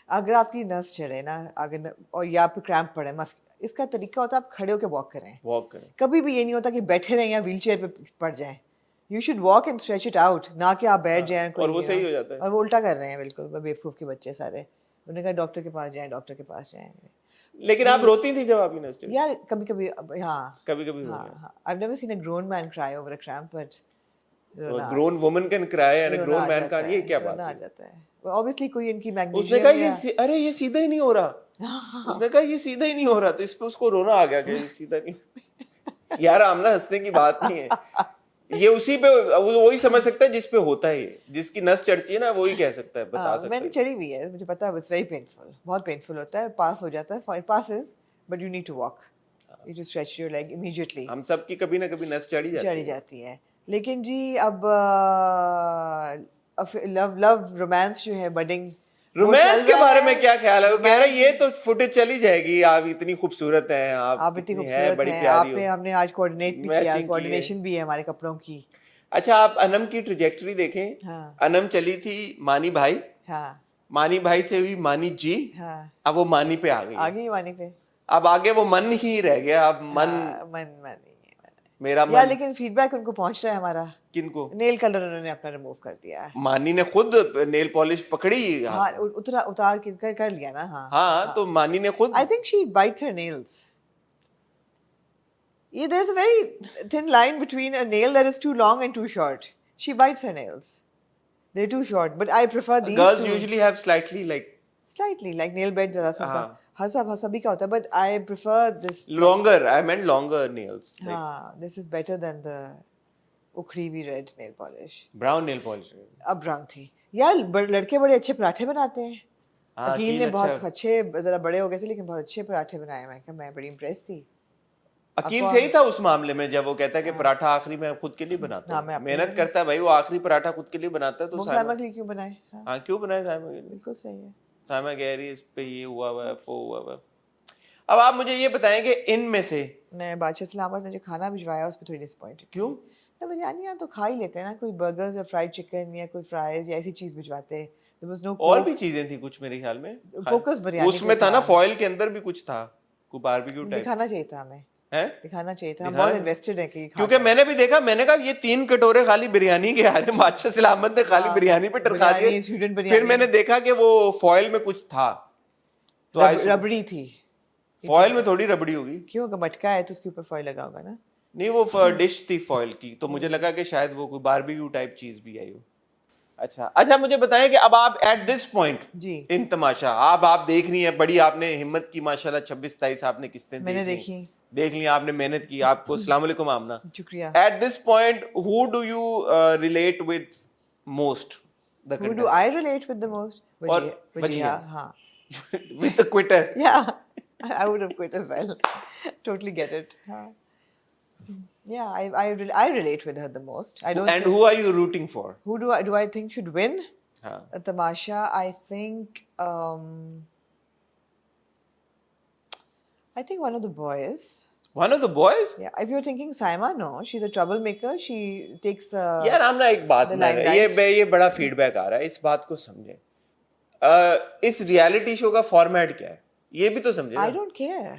अगर आपकी नस चढ़े ना, अगर और या फिर क्रैम्प पड़े, मस्क, इसका तरीका होता है आप खड़े होकर वॉक करें। वॉक करें। कभी भी ये नहीं होता कि बैठे रहें या व्हीलचेयर पे पड़ जाएं। You should walk and stretch it out, ना कि आप बैठ जाएं कोई और वो you सही know, हो जाता है। और वो उल्टा कर रहे हैं बिल्कुल, वो बेवकूफ़ के बच्चे सारे। उन्होंने कहा डॉक्टर के पास जाएं, डॉक्टर के पास जाएं। लेकिन आप रोती थी जब आपकी नस चढ़ी? यार कभी कभी हाँ कभी कभी हो हाँ गया। हाँ, I've never seen a grown man cry over a cramp, but रोना grown woman can cry and रोना ग्रोन आ मैन जाता कैन, ये है, क्या रोना बात आ है? जाता है। ऑब्वियसली कोई इनकी उसने मैग्नीशियम कहा या अरे ये सीधा ही नहीं हो रहा। उसने कहा ये सीधा ही नहीं हो रहा, तो इस पे उसको रोना आ गया कि ये सीधा नहीं। यार आमना हंसने की बात नहीं है, ये उसी पे वही समझ सकता है जिस पे होता है ये, जिसकी नस चढ़ती है ना वही कह सकता है, बता सकता मैंने है। चढ़ी हुई है, मुझे पता है, इट्स वेरी पेनफुल, बहुत पेनफुल होता है, पास हो जाता है, passes, but you need to walk, you just stretch your leg immediately, हम सबकी कभी ना कभी नस चढ़ी जाती चढ़ी है। जाती है। लेकिन जी अब लव लव रोमांस जो है बडिंग, रोमांस के बारे में क्या ख्याल है? वो कह रहा है ये रोमांस, तो फुटेज चली जाएगी, आप इतनी खूबसूरत हैं, आप आप इतनी कितनी हैं, खूबसूरत बड़ी हैं, प्यारी आपने हो, हमने आज कोऑर्डिनेट भी किया, मैचिंग की है। कोऑर्डिनेशन भी है हमारे कपड़ों की। अच्छा आप अनम की ट्रेजेक्टरी देखें। हाँ अनम चली थी मानी भाई, हाँ मानी भाई से हुई मानी जी, हाँ, अब वो मानी पे आ गई है। आगे वानी पे, अब आगे वो मन ही रह गया, अब मन, हाँ, मन मन मेरा यार, मन। लेकिन फीडबैक उनको पहुंच रहा है हमारा। किनको? नेल कलर उन्होंने अपना रिमूव कर दिया है। मानी ने खुद नेल पॉलिश पकड़ी हाँ हाथ में। उतार के कर लिया ना। हाँ हाँ तो मानी ने खुद, I think she bytes her nails. Yeah, there's a very thin line between a nail that is too long and too short. She bites her nails. They're too short, but I prefer these girls two. Usually have slightly like Slightly like nail bed जरा सा हाँ। हर सब सभी का होता है, but I prefer this. Longer, I meant longer nails, हाँ, this is better than the उखड़ी हुई red nail polish. Brown nail polish. अब ब्राउन थी यार, लड़के बड़े अच्छे पराठे बनाते हैं। हाँ, अकील ने बहुत अच्छा। अच्छे, जरा बड़े हो गए थे लेकिन बहुत अच्छे पराठे बनाए। मैं बड़ी इम्प्रेस थी। अकील सही था उस मामले में जब वो कहता है कि पराठा आखिरी में खुद के लिए बनाता हाँ, है, मैं अपने मेहनत लिए। करता है भाई, वो आखिरी पराठा खुद के लिए बनाता है, तो वो साइमा, साइमा के लिए क्यों बनाए? हाँ, हाँ क्यों बनाए साइमा के लिए? बिल्कुल सही है। साइमा कह रही है इस पे ये हुआ हुआ है, वो हुआ हुआ है। अब आप मुझे ये बताएं कि इनमें से मैं बादशाह सलामत ने जो खाना भिजवाया उस पर थोड़ी डिसअपॉइंटेड। क्यों? मैं बिरयानी यहाँ तो खा ही लेते हैं ना, कोई बर्गर्स या फ्राइड चिकन या कोई फ्राइज या ऐसी चीज भिजवाते। There was no और pork. भी चीजें थी कुछ मेरे ख्याल में, फोकस बिरयानी उसमें पे था ना, था। फॉइल के अंदर भी कुछ था, कोई बारबेक्यू टाइप दिखाना चाहिए था हमें, है। दिखाना चाहिए था। हम दिखाना बहुत चाहिए। इन्वेस्टेड है कि क्योंकि मैंने भी देखा, मैंने कहा ये 3 कटोरे खाली बिरयानी के आ रहे हैं, बादशाह सलामत ने खाली हाँ, बिरयानी पे टरका बिरयानी, दिए। स्वीडन फिर बिरयानी। मैंने देखा कि वो फॉइल में कुछ था, तो रबड़ी थी। फॉइल में थोड़ी रबड़ी होगी। क्यों? अगर मटका है तो उसके ऊपर फॉइल लगा होगा ना। नहीं वो डिश थी फॉइल की, तो मुझे लगा कि शायद वो कोई बारबेक्यू टाइप चीज भी आई हो। अच्छा मुझे बताएं कि अब आप एट दिस पॉइंट जी इन तमाशा आप देख रही हैं, बड़ी आपने हिम्मत की माशाल्लाह, 26-27 आपने किस्तें मैंने देख ली, आपने मेहनत की, आपको अस्सलाम वालेकुम आमना। शुक्रिया। At this point who do you relate with most? The Who do I relate with the most? और वजिया, हाँ। With the Quetta. Yeah, I would have quit as well. Totally get it. हाँ. Yeah, I relate with her the most. I don't. And who are you rooting for? Who do I think should win? हाँ, Tamasha, I think one of the boys. One of the boys. Yeah, if you're thinking Saima, no, she's a troublemaker. She takes. यार हम ना एक बात the ना limelight. ये बड़ा feedback आ रहा है, इस बात को समझे। इस रियलिटी शो का फॉर्मेट क्या है ये भी तो समझे I ना। don't care.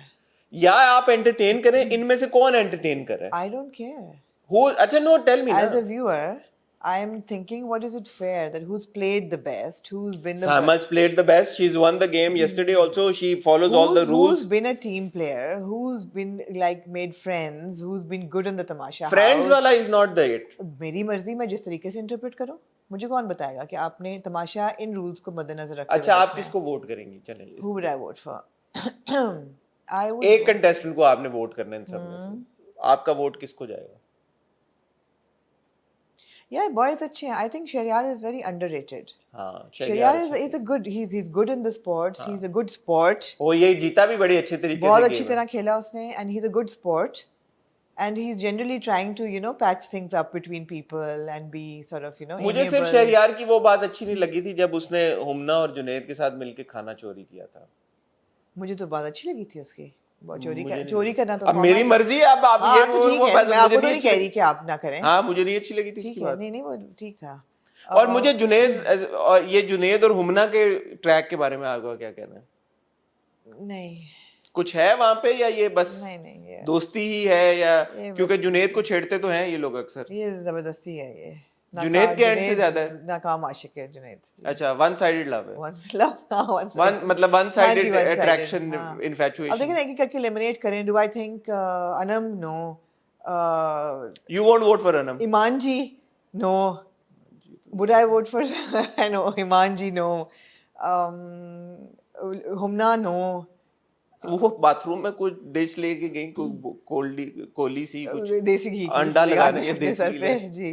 या आप एंटरटेन करें, इनमें से कौन एंटरटेन कर रहा है? I don't care. अच्छा नो टेल मी As ना। a viewer, I'm thinking, what is it fair that who's played the best, who's been the Sama's played the best. She's won the game yesterday also. She follows all the rules. Who's been a team player, who's been like made friends, who's been good in the tamasha Friends house. वाला is not the it. मेरी मर्जी, मैं जिस तरीके से interpret करूं, मुझे कौन बताएगा कि आपने तमाशा इन रूल्स को मद्देनजर रखते अच्छा हुए आप रखना है? किसको वोट करेंगी? चलें, Who would I vote for? I would एक कंटेस्टेंट को आपने वोट करना है इन सब में से, आपका वोट किसको जाएगा? यार बॉयज अच्छे हैं। I think Sharyar is very underrated. हाँ, Sharyar is a good, he's good in the sports. He's a good sport. वो ये जीता भी बड़ी अच्छे तरीके बहुत से अच्छी game तरह खेला उसने, and he's a good sport, and he's generally trying to patch things up between people and be sort of मुझे सिर्फ amiable. शहरियार की वो बात अच्छी नहीं लगी थी जब उसने हुमना और जुनैद के साथ मिलके खाना चोरी किया था। मुझे तो बात अच्छी लगी थी उसकी। मुझे चोरी करना तो अब मेरी मर्जी है, अब आप हाँ, ये तो ठीक वो है, बात मैं आपको मुझे तो नहीं अच्छी कह लगी। रही कि आप ना करें। हाँ मुझे नहीं अच्छी लगी थी ठीक इसकी है, बात। नहीं वो ठीक था। और मुझे जुनैद और ये जुनैद और हुमना के ट्रैक के बारे में आपका क्या कहना है? नहीं, कुछ है वहां पे या ये बस नहीं ये दोस्ती ही है, या ये क्योंकि जुनेद को छेड़ते तो हैं ये लोग अक्सर। ये जबरदस्ती है ये। जुनेद के एंड से ज्यादा है। नाकाम आशिक है जुनेद। अच्छा, वन साइडेड लव है। वन मतलब वन साइडेड one-sided, अट्रैक्शन, हाँ। अब इन्फैचुएशन। देखें ना एक एक करके एलिमिनेट करें। Do I think Anum no, you won't vote for Anum? Iman ji no, would I vote for I know Iman ji no, Humna no. वो बाथरूम में कुछ डिश लेके गई, कोई कोली सी कुछ देसी घी की अंडा लगाने या अपने देसी सर घी पे जी।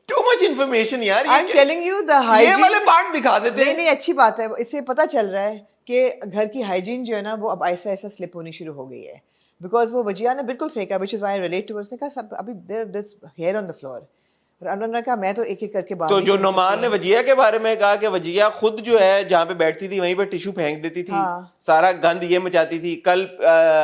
टू मच इंफॉर्मेशन यार। I am telling you the ये हाइजीन वाले पार्ट दिखा देते नहीं हैं। नहीं अच्छी बात है। इससे पता चल रहा है कि घर की हाइजीन जो है ना वो अब ऐसा ऐसा स्लिप होनी शुरू हो गई है। बिकॉज वो वजिया ने बिल्कुल सही कहा, which is why I relate to. उसने कहा सब अभी there this hair on the floor, और अनवर ने कहा मैं तो एक एक करके बात तो नहीं जो सुन नुमान सकती ने हूँ। वजिया के बारे में कहा कि वजिया खुद जो है जहाँ पे बैठती थी वहीं पे टिश्यू फेंक देती थी, हाँ। सारा गंद ये मचाती थी। कल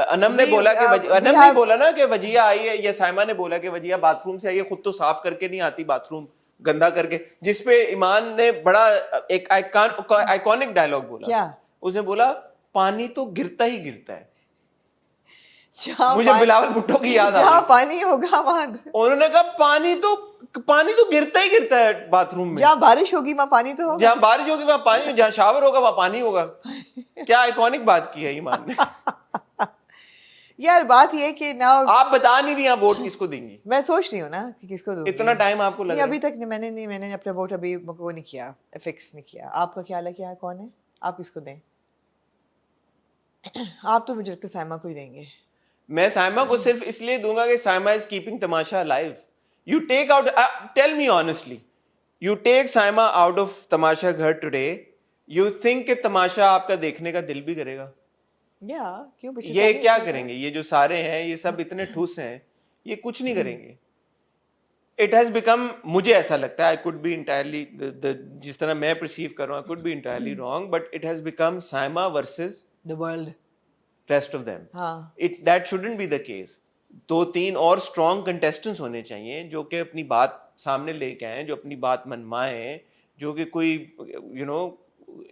अनम ने We- बोला कि we अनम ने have- बोला ना कि वजिया आई है, या साइमा ने बोला कि वजिया बाथरूम से आई है, खुद तो साफ करके नहीं आती बाथरूम गंदा करके, जिसपे ईमान ने बड़ा एक आइकॉनिक डायलॉग बोला। क्या? उसने बोला पानी तो गिरता ही गिरता है। जहाँ मुझे बिलावल भुट्टो की याद आ जहाँ गई। पानी होगा वहाँ, उन्होंने कहा पानी तो गिरता ही गिरता है बाथरूम में। जहाँ बारिश होगी वहाँ पानी तो होगा। जहाँ बारिश होगी वहां पानी, जहाँ शावर होगा वहां पानी होगा। क्या आइकॉनिक बात की है ईमान ने। यार बात ये कि ना आप बता नहीं रही आप वोट किसको देंगी? मैं सोच रही हूँ ना कि किसको दूंगी। इतना टाइम आपको लग नहीं रहा अभी है? तक मैंने अपना वोट अभी वो नहीं किया, फिक्स नहीं किया। आपका ख्याल है क्या कौन है? आप किसको दें? आप तो मुझे लगता है साइमा को ही देंगे। मैं साइमा को सिर्फ इसलिए दूंगा कि Saima is keeping Tamasha alive. You take out, tell me honestly, you take Saima out of Tamasha Ghar today, you think कि तमाशा आपका देखने का दिल भी करेगा? या क्यों पीछे ये सारे क्या लोग हैं। करेंगे? ये जो सारे हैं ये सब इतने ठुस हैं, ये कुछ नहीं करेंगे। इट हैज बिकम, मुझे ऐसा लगता है, आई कुड बी इंटायरली, जिस तरह मैं परसीव कर रहा हूँ, I could be entirely wrong, but it has become Saima versus the world. Rest of them. हाँ that shouldn't be the case. 2-3 और स्ट्रॉन्ग कंटेस्टेंट्स होने चाहिए जो कि अपनी बात सामने लेके आए, जो अपनी बात मनवाएं, जो कि कोई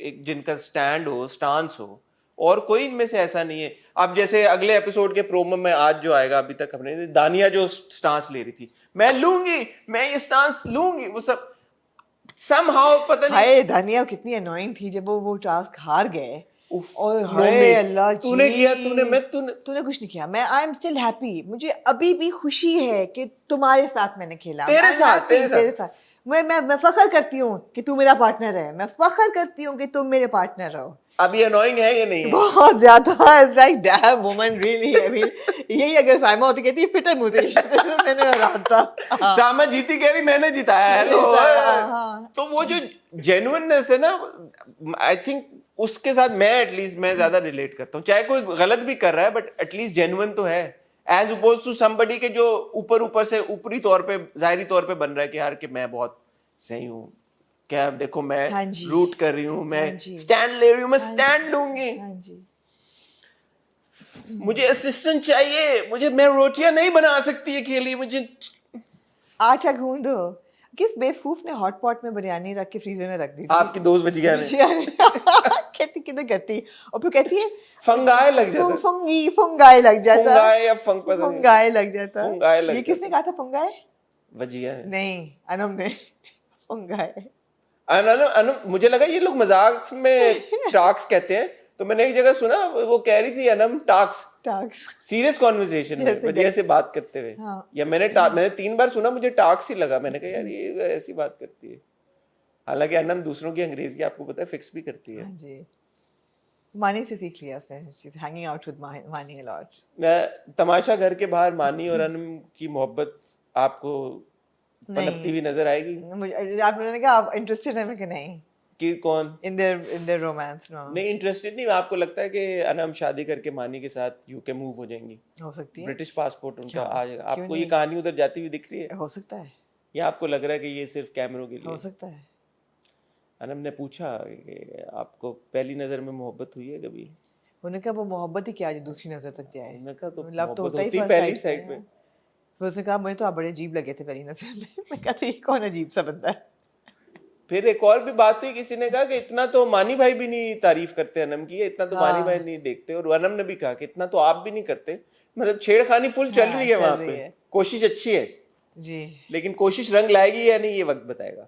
एक जिनका स्टैंड हो, स्टांस हो, और कोई इनमें से ऐसा नहीं है। अब जैसे अगले एपिसोड के प्रोमो में आज जो आएगा, अभी तक हमने दानिया जो स्टांस ले रही थी, मैं लूंगी, मैं ये स्टांस लूंगी, वो सब somehow पता नहीं। हाय दानिया कितनी अनोइंग थी जब वो टास्क हार गए। उफ, और no हाय mate, अल्लाह तूने जी। किया, तूने कुछ नहीं किया। मैं आई एम स्टिल हैप्पी। मुझे अभी भी खुशी है कि तुम्हारे साथ मैंने खेला। तेरे I'm साथ, happy, तेरे साथ। मैं फख्र करती हूँ कि तू मेरा पार्टनर है। मैं फख्र करती हूँ कि तुम मेरे पार्टनर रहो। अब ये अनोइंग है या नहीं है? बहुत ज्यादा। It's like damn woman really. I mean यही अगर साइमा होती कहती फिटर मुझे मैंने हराया था। सामा जीती कह रही मैंने जिताया। हेलो। हाँ। तो वो जो जेन्युइननेस है ना, आई थिंक उसके साथ मैं एटलीस्ट मैं ज्यादा रिलेट करता हूँ। चाहे कोई गलत भी कर रहा है बट एटलीस्ट जेन्युइन तो है, एज अपोज टू समबडी के जो ऊपर से ऊपरी तौर पे, जाहिरी तौर पे बन रहा है कि यार कि मैं बहुत सही हूँ, क्या देखो मैं हाँ जी। रूट कर रही हूँ, मैं हाँ जी। स्टैंड ले रही हूँ, मैं हाँ स्टैंड लूंगी, हाँ जी। मुझे असिस्टेंट चाहिए, मैं रोटियां नहीं बना सकती अकेली, मुझे आटा गूंदो। किस बेवकूफ ने हॉट पॉट में बिरयानी रख के फ्रीजर में रख दी थी? आपकी दोस्त बचिया ने। कहती कितने करती, और फिर कहती है फंगाए लग जाता, फंगाए लग जाता, फंगाए या फंग पता नहीं। फंगाए लग जाता। फंगाए लग ये किसने कहा था फंगाए? वजिया है। नहीं अनम ने। फंगाए। अनम मुझे लगा ये लोग मजाक में टाक्स कहते हैं, तो मैंने एक जगह सुना वो कह रही थी अनम टाक्स, सीरियस कॉन्वर्सेशन में जैसे वजिया से बात करते हुए। हाँ। या मैंने 3 बार सुना, मुझे टाक्स ही लगा। मैंने कहा यार ये ऐसी बात करती है। हालांकि अनम दूसरों की अंग्रेजी आपको पता है फिक्स भी करती है। हाँ जी। मानी से सीख लिया उसने। She is hanging out with मानी अ लॉट। मैं तमाशा घर के बाहर मानी और अनम की मोहब्बत आपको पनपती हुई नजर आएगी? मुझे आपने कहा आप इंटरेस्टेड हैं कि नहीं कि कौन इन देयर रोमांस? नो नहीं इंटरेस्टेड नहीं। आपको लगता है कि अनम शादी करके मानी के साथ यूके मूव हो जाएंगी? हो सकती है। ब्रिटिश पासपोर्ट उनका आ जाएगा। क्यों आपको ये नहीं? कहानी उधर जाती हुई दिख रही है? हो सकता है। या आपको लग रहा है कि ये सिर्फ कैमरों के लिए? हो सकता है। अनम ने पूछा कि आपको पहली नजर में मोहब्बत हुई है कभी? उन्होंने कहा वो मोहब्बत ही क्या जो दूसरी नजर तक जाए। उन्होंने कहा तो लव तो मोहब्बत होता ही होती first पहली sight साइड पे। पे। फिर उसने कहा मुझे तो आप बड़े अजीब लगे थे पहली नजर में। मैं कहती ये कौन अजीब सा बंदा है? फिर एक और भी बात हुई, किसी ने कहा कि इतना तो मानी भाई भी नहीं तारीफ करते अनम की, इतना तो मानी भाई नहीं देखते, और अनम ने भी कहा कि इतना तो आप भी नहीं करते। मतलब छेड़खानी फुल चल रही है चल वहां रही पे, है। कोशिश अच्छी है, जी। लेकिन कोशिश रंग लाएगी या नहीं ये वक्त बताएगा।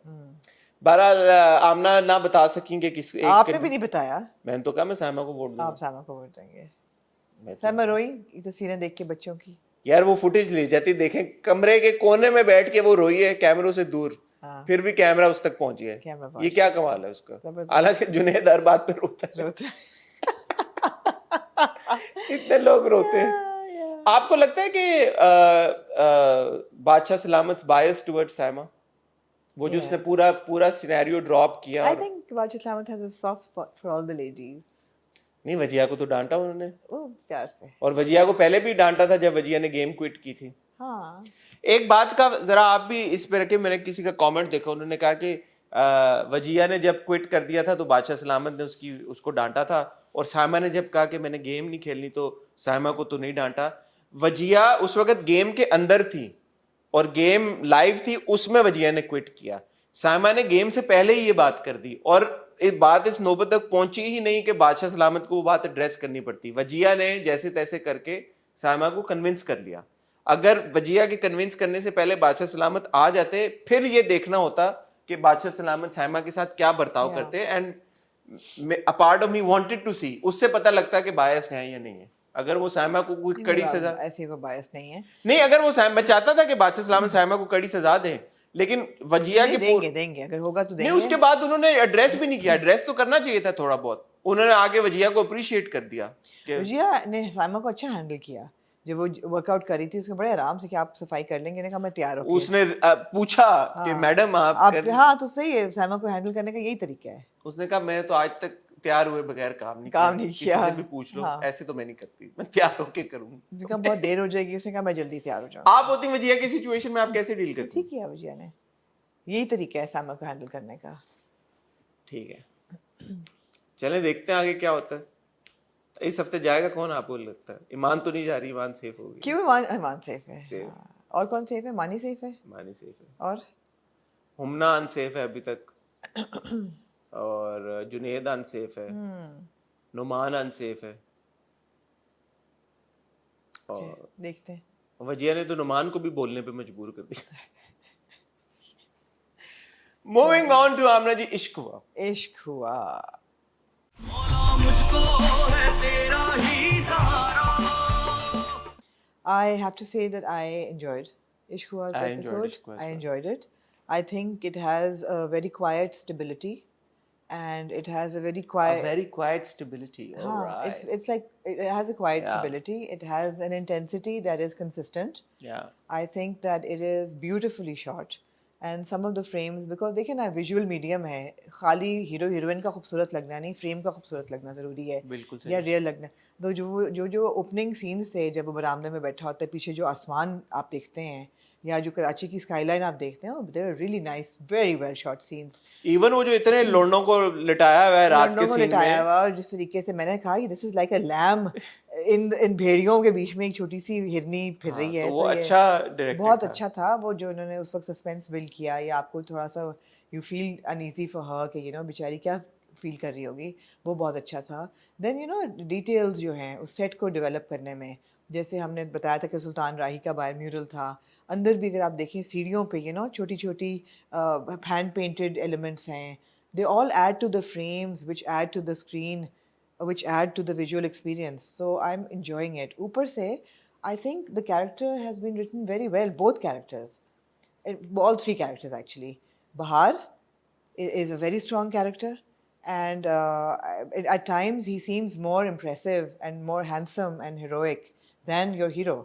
बहरहाल आमना ना बता सकेंगे किस एक आपने भी नहीं बताया। मैंने तो कहा मैं साइमा को वोट आप दूंगा। सामा को वोट देंगे? मैं तो सामा रोई ये तस्वीरें देख के बच्चों की। यार वो फुटेज ले जाती, देखें कमरे के कोने में बैठ के वो रोई है कैमरों से दूर, हाँ, फिर भी कैमरा उस तक पहुंची है। कैमरा ये पहुंच क्या कमाल है उसका। जबरदस्त। हालांकि जुनेद हर बात पे रोता है, रोते इतने लोग रोते हैं। आपको लगता है कि बादशाह सलामत बायस टुवर्ड साइमा, वो जो उसने पूरा पूरा सिनेरियो ड्रॉप किया? I और think Wajid Slamat has a soft spot for all the ladies. नहीं, वजिया को तो डांटा उन्होंने, ओह प्यार से। और वजिया को पहले भी डांटा था जब वजिया ने गेम क्विट की थी। हाँ। एक बात का जरा आप भी इस पे रखे, मैंने किसी का कमेंट देखा, उन्होंने कहा कि वजिया ने जब क्विट कर दिया था तो बादशाह सलामत ने उसको डांटा था, और साइमा ने जब कहा कि मैंने गेम नहीं खेलनी तो साइमा को तो नहीं डांटा। वजिया उस वक्त गेम के अंदर थी और गेम लाइव थी, उसमें वजिया ने क्विट किया। साइमा ने गेम से पहले ही ये बात कर दी, और एक बात इस नौबत तक पहुंची ही नहीं कि बादशाह सलामत को वो बात एड्रेस करनी पड़ती। वजिया ने जैसे तैसे करके साइमा को कन्विंस कर लिया। अगर वजिया के कन्विंस करने से पहले बादशाह सलामत आ जाते, फिर ये देखना होता कि बादशाह सलामत साइमा के साथ क्या बर्ताव करते, and a part of me wanted to see, उससे पता लगता है कि बायस है या नहीं है। अगर वो साइमा को कोई कड़ी सजा, ऐसे वो बायस नहीं है। नहीं, अगर वो मैं चाहता था कि बादशाह सलामत साइमा को कड़ी सजा दें, लेकिन वजिया के देंगे अगर होगा तो देंगे। नहीं, उसके बाद उन्होंने एड्रेस भी नहीं किया। एड्रेस तो करना चाहिए था थोड़ा बहुत, उन्होंने आगे वजिया को अप्रिशिएट कर दिया कि वजिया ने साइमा को अच्छा हैंडल किया। जब वो वर्कआउट कर रही थी उसको बड़े आराम से कि आप सफाई कर लेंगे, ने कहा मैं तैयार हूँ। उसने पूछा कि मैडम आप हाँ तो सही है, साइमा को हैंडल करने का यही तरीका है। उसने कहा मैं तो आज तक तैयार हुए बगैर काम नहीं किया, किसी से भी पूछ लो, ऐसे तो मैं नहीं करती, मैं तैयार होके करूंगी। उसने कहा बहुत देर हो जाएगी, उसने कहा मैं जल्दी तैयार हो जाऊँ। आप होती वजिया की सिचुएशन में आप कैसे डील करती? ठीक किया वजिया ने, यही तरीका है साइमा को हैंडल करने का। ठीक है, चले देखते हैं आगे क्या होता है। इस हफ्ते जाएगा कौन आपको लगता है? ईमान तो नहीं जा रही, ईमान सेफ होगी। क्यों? ईमान सेफ है। सेफ। हाँ। और कौन सेफ है? मानी सेफ है। मानी सेफ है, और हुमना अनसेफ है अभी तक, और जुनेद अनसेफ है, नुमान अनसेफ है, और देखते हैं। वजिया ने तो नुमान को भी बोलने पे मजबूर कर दिया। मूविंग ऑन टू आमना जी, इश्क हुआ। इश्क हुआ। मुझको है तेरा ही सहारा। I have to say that I enjoyed Ishq Hua's I enjoyed episode. Ishq Hua as I well. enjoyed it. I think it has a very quiet stability, and it has a very A quiet. very quiet stability. All हाँ, right. it's like it has a quiet Yeah. stability. It has an intensity that is consistent. Yeah. I think that it is beautifully shot. And some of the frames, because देखिए ना visual medium है, खाली hero heroine का खूबसूरत लगना नहीं, frame का खूबसूरत लगना ज़रूरी है, बिल्कुल सही। या रियल लगना। तो जो ओपनिंग सीन्स थे, जब वो बरामदे में बैठा होता है, पीछे जो आसमान आप देखते हैं, या जो कराची की स्काईलाइन आप देखते हैं, there are really nice, very well shot scenes. Even वो जो इतने लोंडों को लिटाया हुआ है रात के सीन लिटाया में, हुआ, और जिस तरीके से मैंने कहा कि this is like a lamb in भेड़ियों के बीच में एक छोटी सी हिरनी फिर रही है, तो वो तो ये अच्छा डायरेक्टेड बहुत था। अच्छा था। वो जो उन्होंने उस वक्त सस्पेंस बिल्ड किया, या आपको थोड़ा सा you feel uneasy for her कि बेचारी क्या फील कर रही होगी, वो बहुत अच्छा था। देन डिटेल्स जो हैं उस सेट को डेवलप करने में, जैसे हमने बताया था कि सुल्तान राही का बाहर म्यूरल था, अंदर भी अगर आप देखें सीढ़ियों पे छोटी छोटी हैंड पेंटेड एलिमेंट्स हैं, they all add to the frames, which add to the screen, which add to the visual experience. So I'm enjoying it. Upar se, I think the character has been written very well, both characters, all three characters actually. Bahar is a very strong character, and at times he seems more impressive and more handsome and heroic than your hero.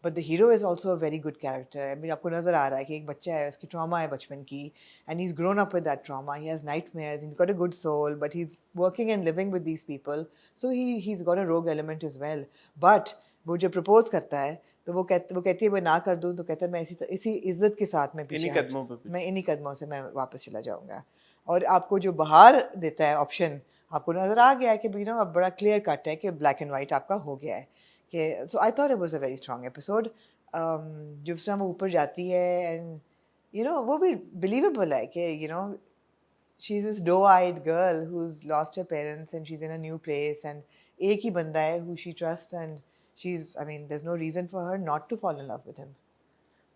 But the hero is also a very good character. I mean, आपको नज़र आ रहा है कि एक बच्चा है, उसकी trauma है बचपन की, and he's grown up with that trauma. He has nightmares. He's got a good soul, but he's working and living with these people. So he's got a rogue element as well. But वो जब propose करता है तो वो कहती है मैं ना कर दूँ, तो कहता है मैं इसी इज्जत के साथ मैं इन्हीं कदमों पे मैं इन्हीं कदमों से मैं वापस चला जाऊँगा। और आपको जो बाहर देता है ऑप्शन, आपको नज़र आ गया है कि अब बड़ा क्लियर कट है कि ब्लैक एंड वाइट आपका हो गया है कि so I thought it was a very strong episode. जिस तरह वो ऊपर जाती है, एंड वो भी बिलीवेबल है कि she's this doe-eyed girl who's lost her parents and she's in a new place and एक ही बंदा है who she trusts and I mean there's no reason for her not to fall in love with him.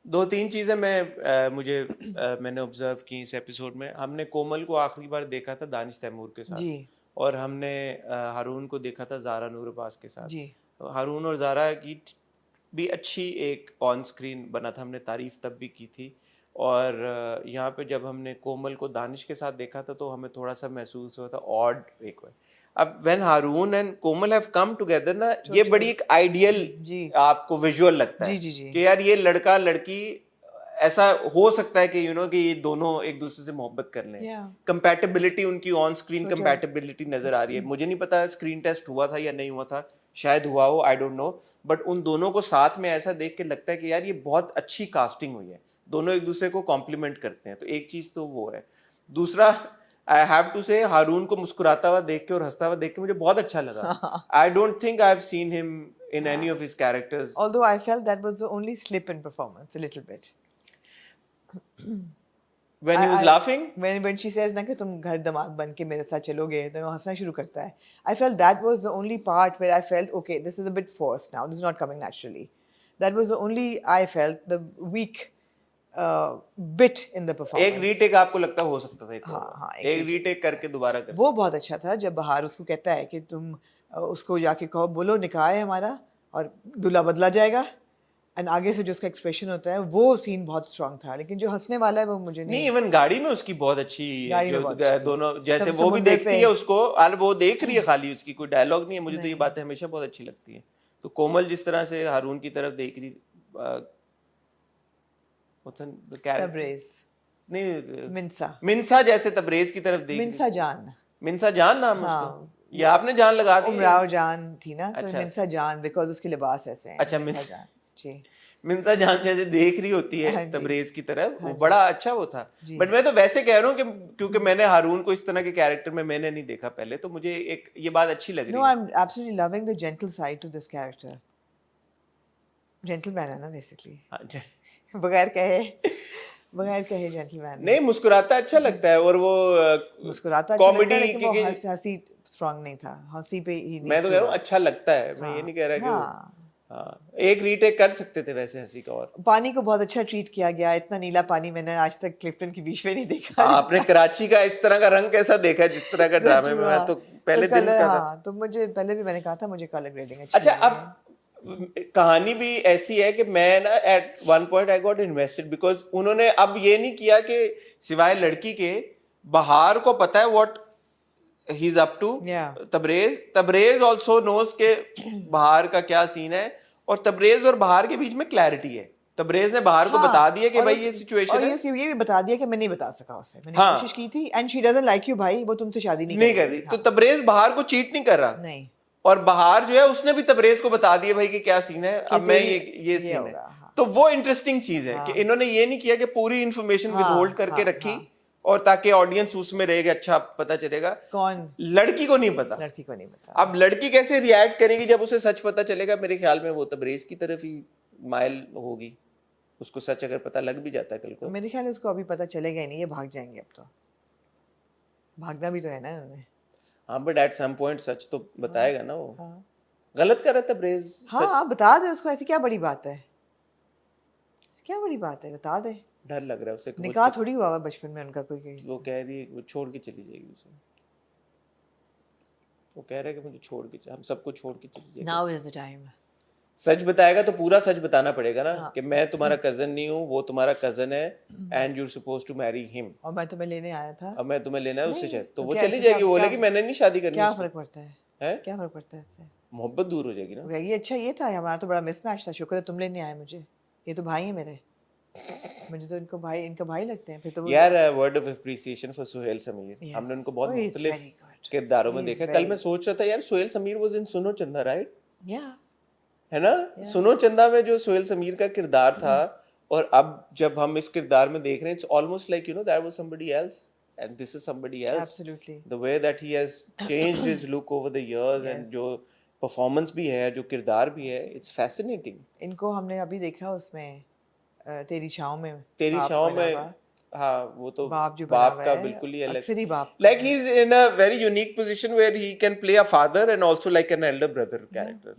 दो तीन चीजें मैंने observe की इस episode में। हमने कोमल को आखिरी बार देखा था दानिश तैमूर के साथ जी और हमने हारून को देखा था ज़ारा नूर अब्बास के साथ। जी हारून और ज़ारा की भी अच्छी एक ऑन स्क्रीन बना था, हमने तारीफ तब भी की थी। और यहाँ पे जब हमने कोमल को दानिश के साथ देखा था तो हमें थोड़ा सा महसूस हुआ था ऑड एक बार। अब when Haroon and Komal have come together ना, ये बड़ी एक आइडियल जी आपको विजुअल लगता है जी जी कि यार ये लड़का लड़की ऐसा हो सकता है कि कि ये दोनों एक दूसरे से मोहब्बत कर लें। Yeah. कंपैटिबिलिटी उनकी ऑन स्क्रीन कंपैटिबिलिटी नजर आ रही है। मुझे नहीं पता स्क्रीन टेस्ट हुआ था या नहीं हुआ था, शायद हुआ हो, आई डोंट नो, बट उन दोनों को साथ में ऐसा देख के लगता है कि यार ये बहुत अच्छी कास्टिंग हुई है, दोनों एक दूसरे को कॉम्प्लीमेंट करते हैं। तो एक चीज तो वो है। दूसरा, आई हैव टू से हारून को मुस्कुराता हुआ देख के और हंसता हुआ देख के मुझे बहुत अच्छा लगा। I don't think I have seen him in any of his characters. although I felt that was the only slip in performance a little bit. When he was laughing? When she says ना कि तुम घर दामाद बन के मेरे साथ चलोगे तो वो हंसना शुरू करता है. I felt that was the only part where I felt okay, this is a bit forced now. This is not coming naturally. That was the only I felt the weak bit in the performance. एक retake आपको लगता हो सकता था? हाँ, एक retake करके दोबारा कर। वो बहुत अच्छा था जब बहार उसको कहता है कि तुम उसको जाके कहो बोलो निकाह है हमारा और दूल्हा बदला जाएगा, एंड आगे से जो उसका एक्सप्रेशन होता है वो सीन बहुत स्ट्रांग था। लेकिन जो हंसने वाला है वो मुझे नहीं। इवन गाड़ी में उसकी बहुत अच्छी दोनों जैसे वो भी समुद्र देखती पे। है उसको, वो देख रही है खाली, उसकी कोई डायलॉग नहीं है। मुझे तो ये बातें हमेशा बहुत अच्छी लगती है। तो कोमल जिस तरह से हारून की तरफ देख रही, तबरेज नहीं, मिंसा जैसे तबरेज की तरफ देख मिंसा जान नाम उसका, ये आपने जान लगा दी? उमराव जान थी ना, तो अच्छा। मिंसा जान बिकॉज उसके लिबास ऐसे हैं। अच्छा, मिंसा जान जी, मिंसा जान जैसे देख रही होती है हाँ जी। तबरेज की तरफ, हाँ वो जी। बड़ा अच्छा वो था। जी। बट मैं तो वैसे कह रहा हूँ कि क्योंकि मैंने हारून को इस तरह के कैरेक्टर में मैंने नहीं देखा पहले, तो मुझे एक ये बात अच्छी लग नो रही आई है। Am absolutely loving the gentle side to this character. Gentleman है ना बेसिकली, हाँ जी। बगैर कहे जेंटलमैन। नहीं, मुस्कुराता अच्छा लगता है, और वो मुस्कुराता अच्छा लगता है, कॉमेडी लेकिन वो हंसी स्ट्रांग नहीं था, हंसी पे ही नहीं। मैं तो कह रहा हूँ अच्छा लगता है, मैं ये नहीं कह रहा कि हाँ, एक रीटेक कर सकते थे वैसे हंसी का। और पानी को बहुत अच्छा ट्रीट किया गया, इतना नीला पानी मैंने आज तक क्लिफ्टन के बीच में नहीं देखा। आपने कराची का इस तरह का रंग कैसा देखा है जिस तरह का ड्रामे में? मैं तो पहले दिन का था। हाँ, तो मुझे पहले भी मैंने कहा था मुझे कलर ग्रेडिंग अच्छी अच्छा, लगी है। अब कहानी भी ऐसी है कि मैं ना at one point I got invested, because उन्होंने अब ये नहीं किया कि सिवाय लड़की के बहार को पता है what he is up to. Yeah. Tabrez also knows के बहार का क्या सीन है, और तबरेज और बहार के बीच में क्लैरिटी है। तबरेज ने बहार को हाँ, बता दिया कि और भाई उस- ये सिचुएशन और है, ये भी बता दिया कि मैं नहीं बता सका उसे, मैंने हाँ। कोशिश की थी, and she doesn't like you भाई, वो तुमसे शादी नहीं नहीं कर करेगी। रही। तो तबरेज बहार को चीट नहीं कर रहा, नहीं, और बहार जो है उसने भी तबरेज को बता दिया भाई कि क्या सीन है, अब मैं ये सीन है। होगा, हाँ। तो वो इंटरेस्टिंग चीज है कि इन्होंने ये नहीं किया कि पूरी इंफॉर्मेशन विदहोल्ड करके रखी और ताकि ऑडियंस उसमें रहेगा, अच्छा पता चलेगा। कौन? लड़की को नहीं पता। लड़की को नहीं पता। अब लड़की कैसे रिएक्ट करेगी जब उसे सच पता चलेगा? मेरे ख्याल में वो तबरेज की तरफ ही माइल होगी, उसको सच अगर पता लग भी जाता है कल को। मेरे ख्याल है उसको अभी पता चलेगा ही नहीं, ये भाग जाएंगे। अब तो भागना भी तो है ना उन्होंने। हाँ, बट एट सम पॉइंट सच तो बताएगा ना वो। हाँ, गलत कर रहा था तबरेज। हाँ बता दे उसको, ऐसी क्या बड़ी बात है, क्या बड़ी बात है, बता दे। डर लग रहा है उसे। निकाह थोड़ी हुआ है बचपन में उनका कोई कहीं। वो कह रही है वो छोड़ के चली जाएगी उसे। वो कह रहा है कि मुझे छोड़ के, हम सबको छोड़ के चली जाएगी। Now is the time. सच बताएगा तो पूरा सच बताना पड़ेगा ना, कि मैं तुम्हारा कजन नहीं हूँ, वो तुम्हारा कजन है, and you are supposed to marry him. और मैं तुम्हें लेने आया था। अब मैं तुम्हें लेना है उससे, चाहे तो वो क्या चली ऐसे जाएगी। क्या- वो क्या- बोलेगी मैंने नहीं शादी करनी। क्या उसको। फर्क पड़ता है? है? क्या फर्क पड़ता है इससे? मोहब्बत दूर हो जाएगी ना। वो कहेगी अच्छा ये था, हमारा तो बड़ा मिसमैच था, शुक्र है तुम लेने आए मुझे, ये तो भाई है मेरे, मुझे तो इनका भाई लगते हैं। फिर तो यार, word of appreciation for Suhail Sameer. Yes. हमने उनको बहुत Oh, he's मुख्तलिफ very good. किरदारों में He's देखा। कल very मैं सोच रहा था यार, सुहेल समीर वाज इन सुनो चंदा, राइट? या है ना? सुनो चंदा में जो सुहेल समीर का किरदार था, और अब जब हम इस किरदार में देख रहे हैं, it's almost like that was somebody else and this is somebody else. Absolutely. The way that he has changed his look over the years, and जो परफॉर्मेंस भी है, जो किरदार भी है, इट्स फैसिनेटिंग। इनको हमने अभी देखा उसमें तेरी छाँव में। तेरी बाप छाँव बना में हुआ। हाँ वो तो बाप जो बना बाप हुआ का है, बिल्कुल ही अलग, अक्सर ही बाप like he's in a very unique position where he can play a father and also like an elder brother character.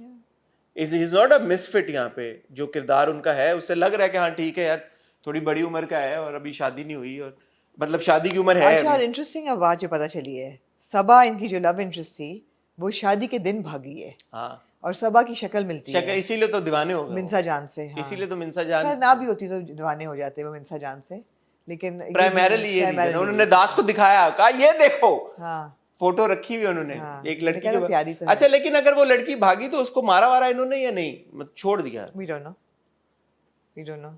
He's not a misfit यहाँ पे, जो किरदार उनका है उससे लग रहा है कि हाँ ठीक है यार थोड़ी बड़ी उम्र का है और अभी शादी नहीं हुई और मतलब शादी की उम्र है अच्छा, और अभी। इंटरेस्टिंग अब बात जो पता चली है, सबा इनकी जो लव इंटरेस्ट थी वो शादी के दिन भागी है हाँ और सबा की शक्ल मिलती शक्ल, है इसीलिए तो दीवाने हो गए वो। मिन्सा जान से। हाँ, इसीलिए तो मिन्सा जान खैर ना भी होती तो दीवाने हो जाते वो मिन्सा जान से, लेकिन प्राइमरीली ये रीजन है, primarily उन्होंने दास को दिखाया, कहा ये देखो हाँ फोटो रखी हुई है उन्होंने हाँ, एक मैंने लड़की कहा के प्यारी तो है। अच्छा लेकिन अगर वो लड़की भागी तो उसको मारा वारा इन्होंने या नहीं, मतलब छोड़ दिया? We don't know, we don't know.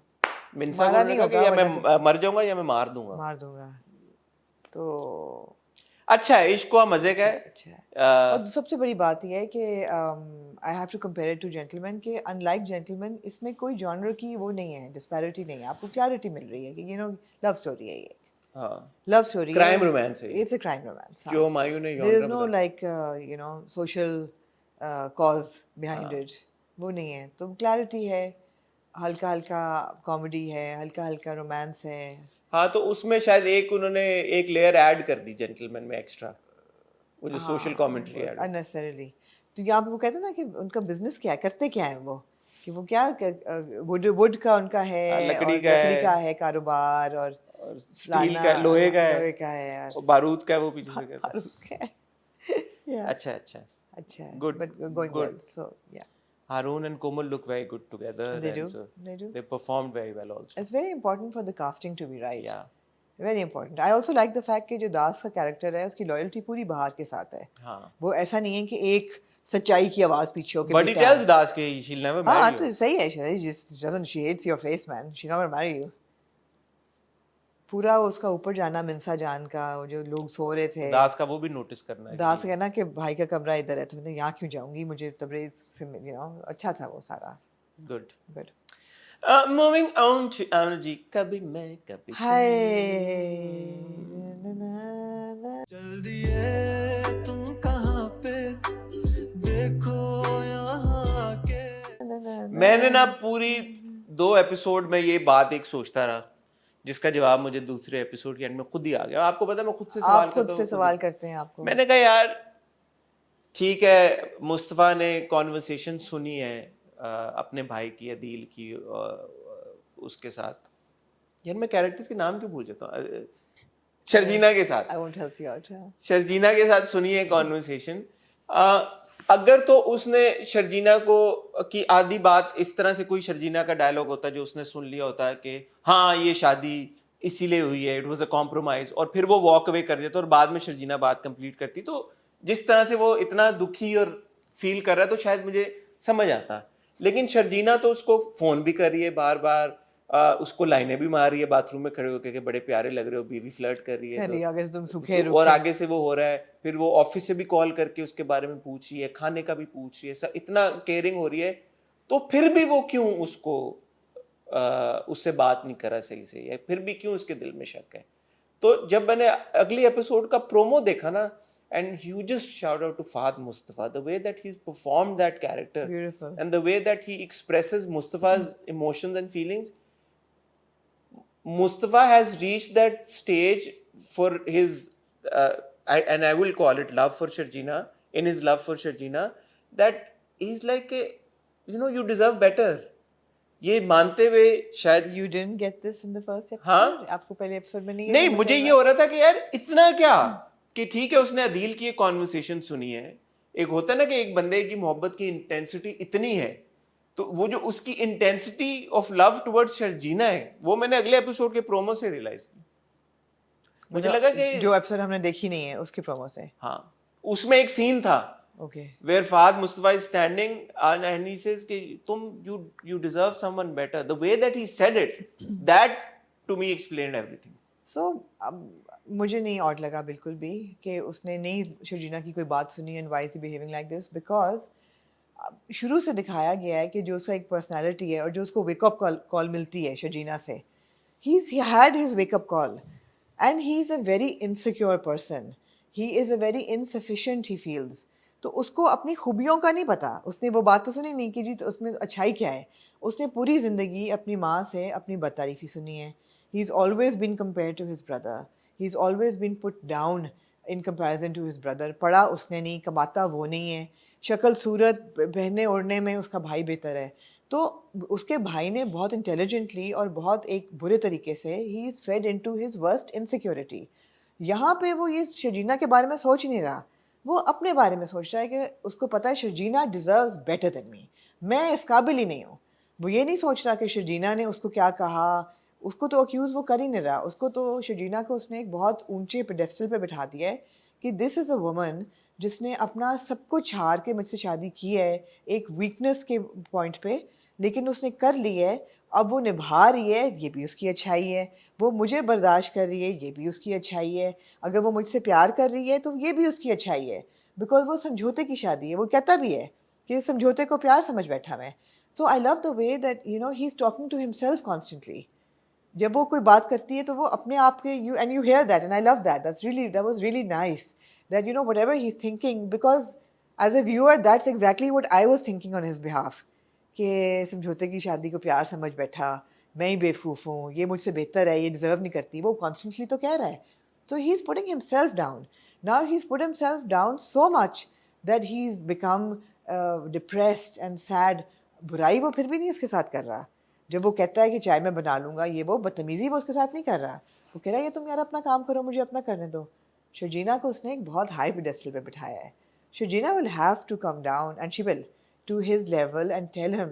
मिन्सा मारा को नहीं उन्होंने कहा कि होगा, या वरना मैं मर जाऊंगा या मैं मार दूंगा। मार दूंगा। तो अच्छा है, इश्क हुआ मजे का है। अच्छा है। अ, और सबसे बड़ी बात यह है कि I have to compare it to gentleman, कि अनलाइक जेंटलमैन इसमें कोई जॉनर की वो नहीं है, डिस्पैरिटी नहीं है, आपको क्लैरिटी मिल रही है कि यू नो लव स्टोरी है ये, हाँ लव स्टोरी Crime romance है ये। It's a crime romance. जो मायू ने देयर इज genre नो बताया। Like you know social cause behind it, वो नहीं है, तो क्लैरिटी है, हल्का हल्का कॉमेडी है, हल्का हल्का रोमांस है। हाँ तो उसमें शायद एक उन्होंने एक लेयर ऐड कर दी जेंटलमैन में एक्स्ट्रा, वो जो सोशल कमेंट्री ऐड। अननेसेसरली। तो यहाँ पे वो कहते हैं ना कि उनका बिजनेस क्या है, करते क्या है वो, कि वो क्या वुड का उनका है, लकड़ी और का लकड़ी है, का है कारोबार, और और स्टील फलाना का, लोहे का है, लोहे का है यार, और बारूद का है वो पीछे से कहता है। फारूक है। Yeah, अच्छा अच्छा अच्छा है, Good, but going good. well, so yeah, Harun and Komal look very good together they and do, so they do. they performed very well also. It's very important for the casting to be right. Yeah. Very important. I also like the fact कि जो दास का character है उसकी loyalty पूरी बहार के साथ है। हाँ वो ऐसा नहीं है कि एक सच्चाई की आवाज पीछे हो के but he बेटा tells Das कि she'll never हाँ marry तो you. सही है, she just doesn't, she hates your face man, she's not gonna marry you। पूरा उसका ऊपर जाना मिन्सा जान का, वो जो लोग सो रहे थे, दास का वो भी नोटिस करना है दास कि- कहना कि भाई का कमरा इधर है, तो मैंने यहाँ क्यों जाऊंगी, मुझे तबरेज से यू नो अच्छा था वो सारा। Good. Good. Moving on to जी कभी मैं कभी हाय चल दिए तुम कहाँ पे, देखो यहाँ के। मैंने ना पूरी 2 एपिसोड में ये बात एक सोचता रहा जिसका जवाब मुझे दूसरे एपिसोड के एंड में खुद ही आ गया। आपको पता है मैं खुद से सवाल आप खुद करता से हूँ, सवाल करते हैं आपको। मैंने कहा यार ठीक है मुस्तफ़ा ने कॉन्वर्सेशन सुनी है अपने भाई की अदील की उसके साथ, यार मैं कैरेक्टर्स के नाम क्यों भूल जाता हूँ, शर्जीना के साथ, I won't help you out. Sharjeena के साथ सुनी है कॉन्वर्सेशन। अगर तो उसने शर्जीना को की आधी बात इस तरह से कोई शर्जीना का डायलॉग होता जो उसने सुन लिया होता है कि हाँ ये शादी इसीलिए हुई है, इट वाज अ कॉम्प्रोमाइज, और फिर वो वॉक अवे कर देता और बाद में शर्जीना बात कंप्लीट करती, तो जिस तरह से वो इतना दुखी और फील कर रहा है तो शायद मुझे समझ आता। लेकिन शर्जीना तो उसको फोन भी कर रही है बार बार, उसको लाइनें भी मार रही है बाथरूम में खड़े होकर कि बड़े प्यारे लग रहे हो, बीवी फ्लर्ट कर रही है तो, आगे से तुम सूखे और आगे से वो हो रहा है, फिर वो ऑफिस से भी कॉल करके उसके बारे में पूछ रही है, खाने का भी पूछ रही है, सब इतना केयरिंग हो रही है, तो फिर भी वो क्यों उसको उससे बात नहीं करा सही से, या फिर भी क्यों उसके दिल में शक है। तो जब मैंने अगली एपिसोड का प्रोमो देखा ना, and you just shout out to Fahad Mustafa, the way that he's performed that character, Beautiful. and the way that he expresses Mustafa's emotions and feelings. Mustafa has reached that stage for his and I will call it love for Sharjina, in his love for Sharjina, that he's like you know you deserve better, ये मानते हुए शायद You didn't get this in the first episode? हाँ? आपको पहले episode में नहीं नहीं समझ मुझे आया? ये हो रहा था कि यार इतना क्या, कि ठीक है उसने अदील की एक कॉन्वर्सेशन सुनी है, एक होता है ना कि एक बंदे की मोहब्बत की इंटेंसिटी इतनी है, तो वो जो उसकी intensity of love towards Sharjeena है वो मैंने अगले एपिसोड के प्रोमो से रियलाइज की। मुझे लगा कि जो एपिसोड हमने देखी नहीं है उसके प्रोमो से। हाँ उसमें एक सीन था okay. where Fahad Mustafa is standing and he says कि तुम you deserve someone better, the way that he said it, that to me explained everything. सो मुझे नहीं ऑड लगा बिल्कुल भी कि उसने नहीं शर्जीना की कोई बात सुनी and why is he behaving like this, because शुरू से दिखाया गया है कि जो उसका एक पर्सनालिटी है और जो उसको वेकअप कॉल मिलती है शर्जीना से, he had his wake up call and he is a very insecure person, he is a very insufficient he feels, तो उसको अपनी खूबियों का नहीं पता। उसने वो बात तो सुनी नहीं कि जी तो उसमें अच्छाई क्या है, उसने पूरी ज़िंदगी अपनी माँ से अपनी बदतारीफ़ी सुनी है He's always been compared to his brother. He's always been put down in comparison to his brother. पढ़ा उसने नहीं, कमाता वो नहीं है, शक्ल सूरत पहनने ओढ़ने में उसका भाई बेहतर है. तो उसके भाई ने बहुत इंटेलिजेंटली और बहुत एक बुरे तरीके से he is fade into his worst insecurity. यहाँ पे वो ये शर्जीना के बारे में सोच ही नहीं रहा, वो अपने बारे में सोच रहा है कि उसको पता है Sharjeena deserves better than me, मैं इस काबिल ही नहीं हूँ. वो ये नहीं सोच रहा कि शर्जीना ने उसको क्या कहा, उसको तो अक्यूज़ वो कर ही नहीं रहा. उसको तो शर्जीना को उसने एक बहुत ऊंचे पेडेस्टल पे बिठा दिया है कि दिस इज़ अ वुमन जिसने अपना सब कुछ हार के मुझसे शादी की है एक वीकनेस के पॉइंट पे, लेकिन उसने कर ली है. अब वो निभा रही है, ये भी उसकी अच्छाई है. वो मुझे बर्दाश्त कर रही है, ये भी उसकी अच्छाई है. अगर वो मुझसे प्यार कर रही है तो ये भी उसकी अच्छाई है, बिकॉज वो समझौते की शादी है. वो कहता भी है कि इस समझौते को प्यार समझ बैठा मैं. So I love the way that you know he is talking to himself constantly. जब वो कोई बात करती है तो वो अपने आप के you and you hear that and I love that. That was really nice that you know whatever he is thinking, because as a viewer that's exactly what I was thinking on his behalf कि समझौते की शादी को प्यार समझ बैठा, मैं ही बेवकूफ़ हूँ, ये मुझसे बेहतर है, ये डिज़र्व नहीं करती. वो कॉन्स्टेंटली तो कह रहा है. So he is putting himself down. Now he is put himself down so much that he is become depressed and sad. बुराई वो फिर भी नहीं इसके साथ कर रहा. जब वो कहता है कि चाय मैं बना लूँगा, ये वो बदतमीज़ी वो उसके साथ नहीं कर रहा. वो कह रहा है ये तुम यार अपना काम करो, मुझे अपना करने दो. शर्जीना को उसने एक बहुत हाई पेडेस्टल पे बिठाया है. Shajina will have to come down, and she will, to his level and tell him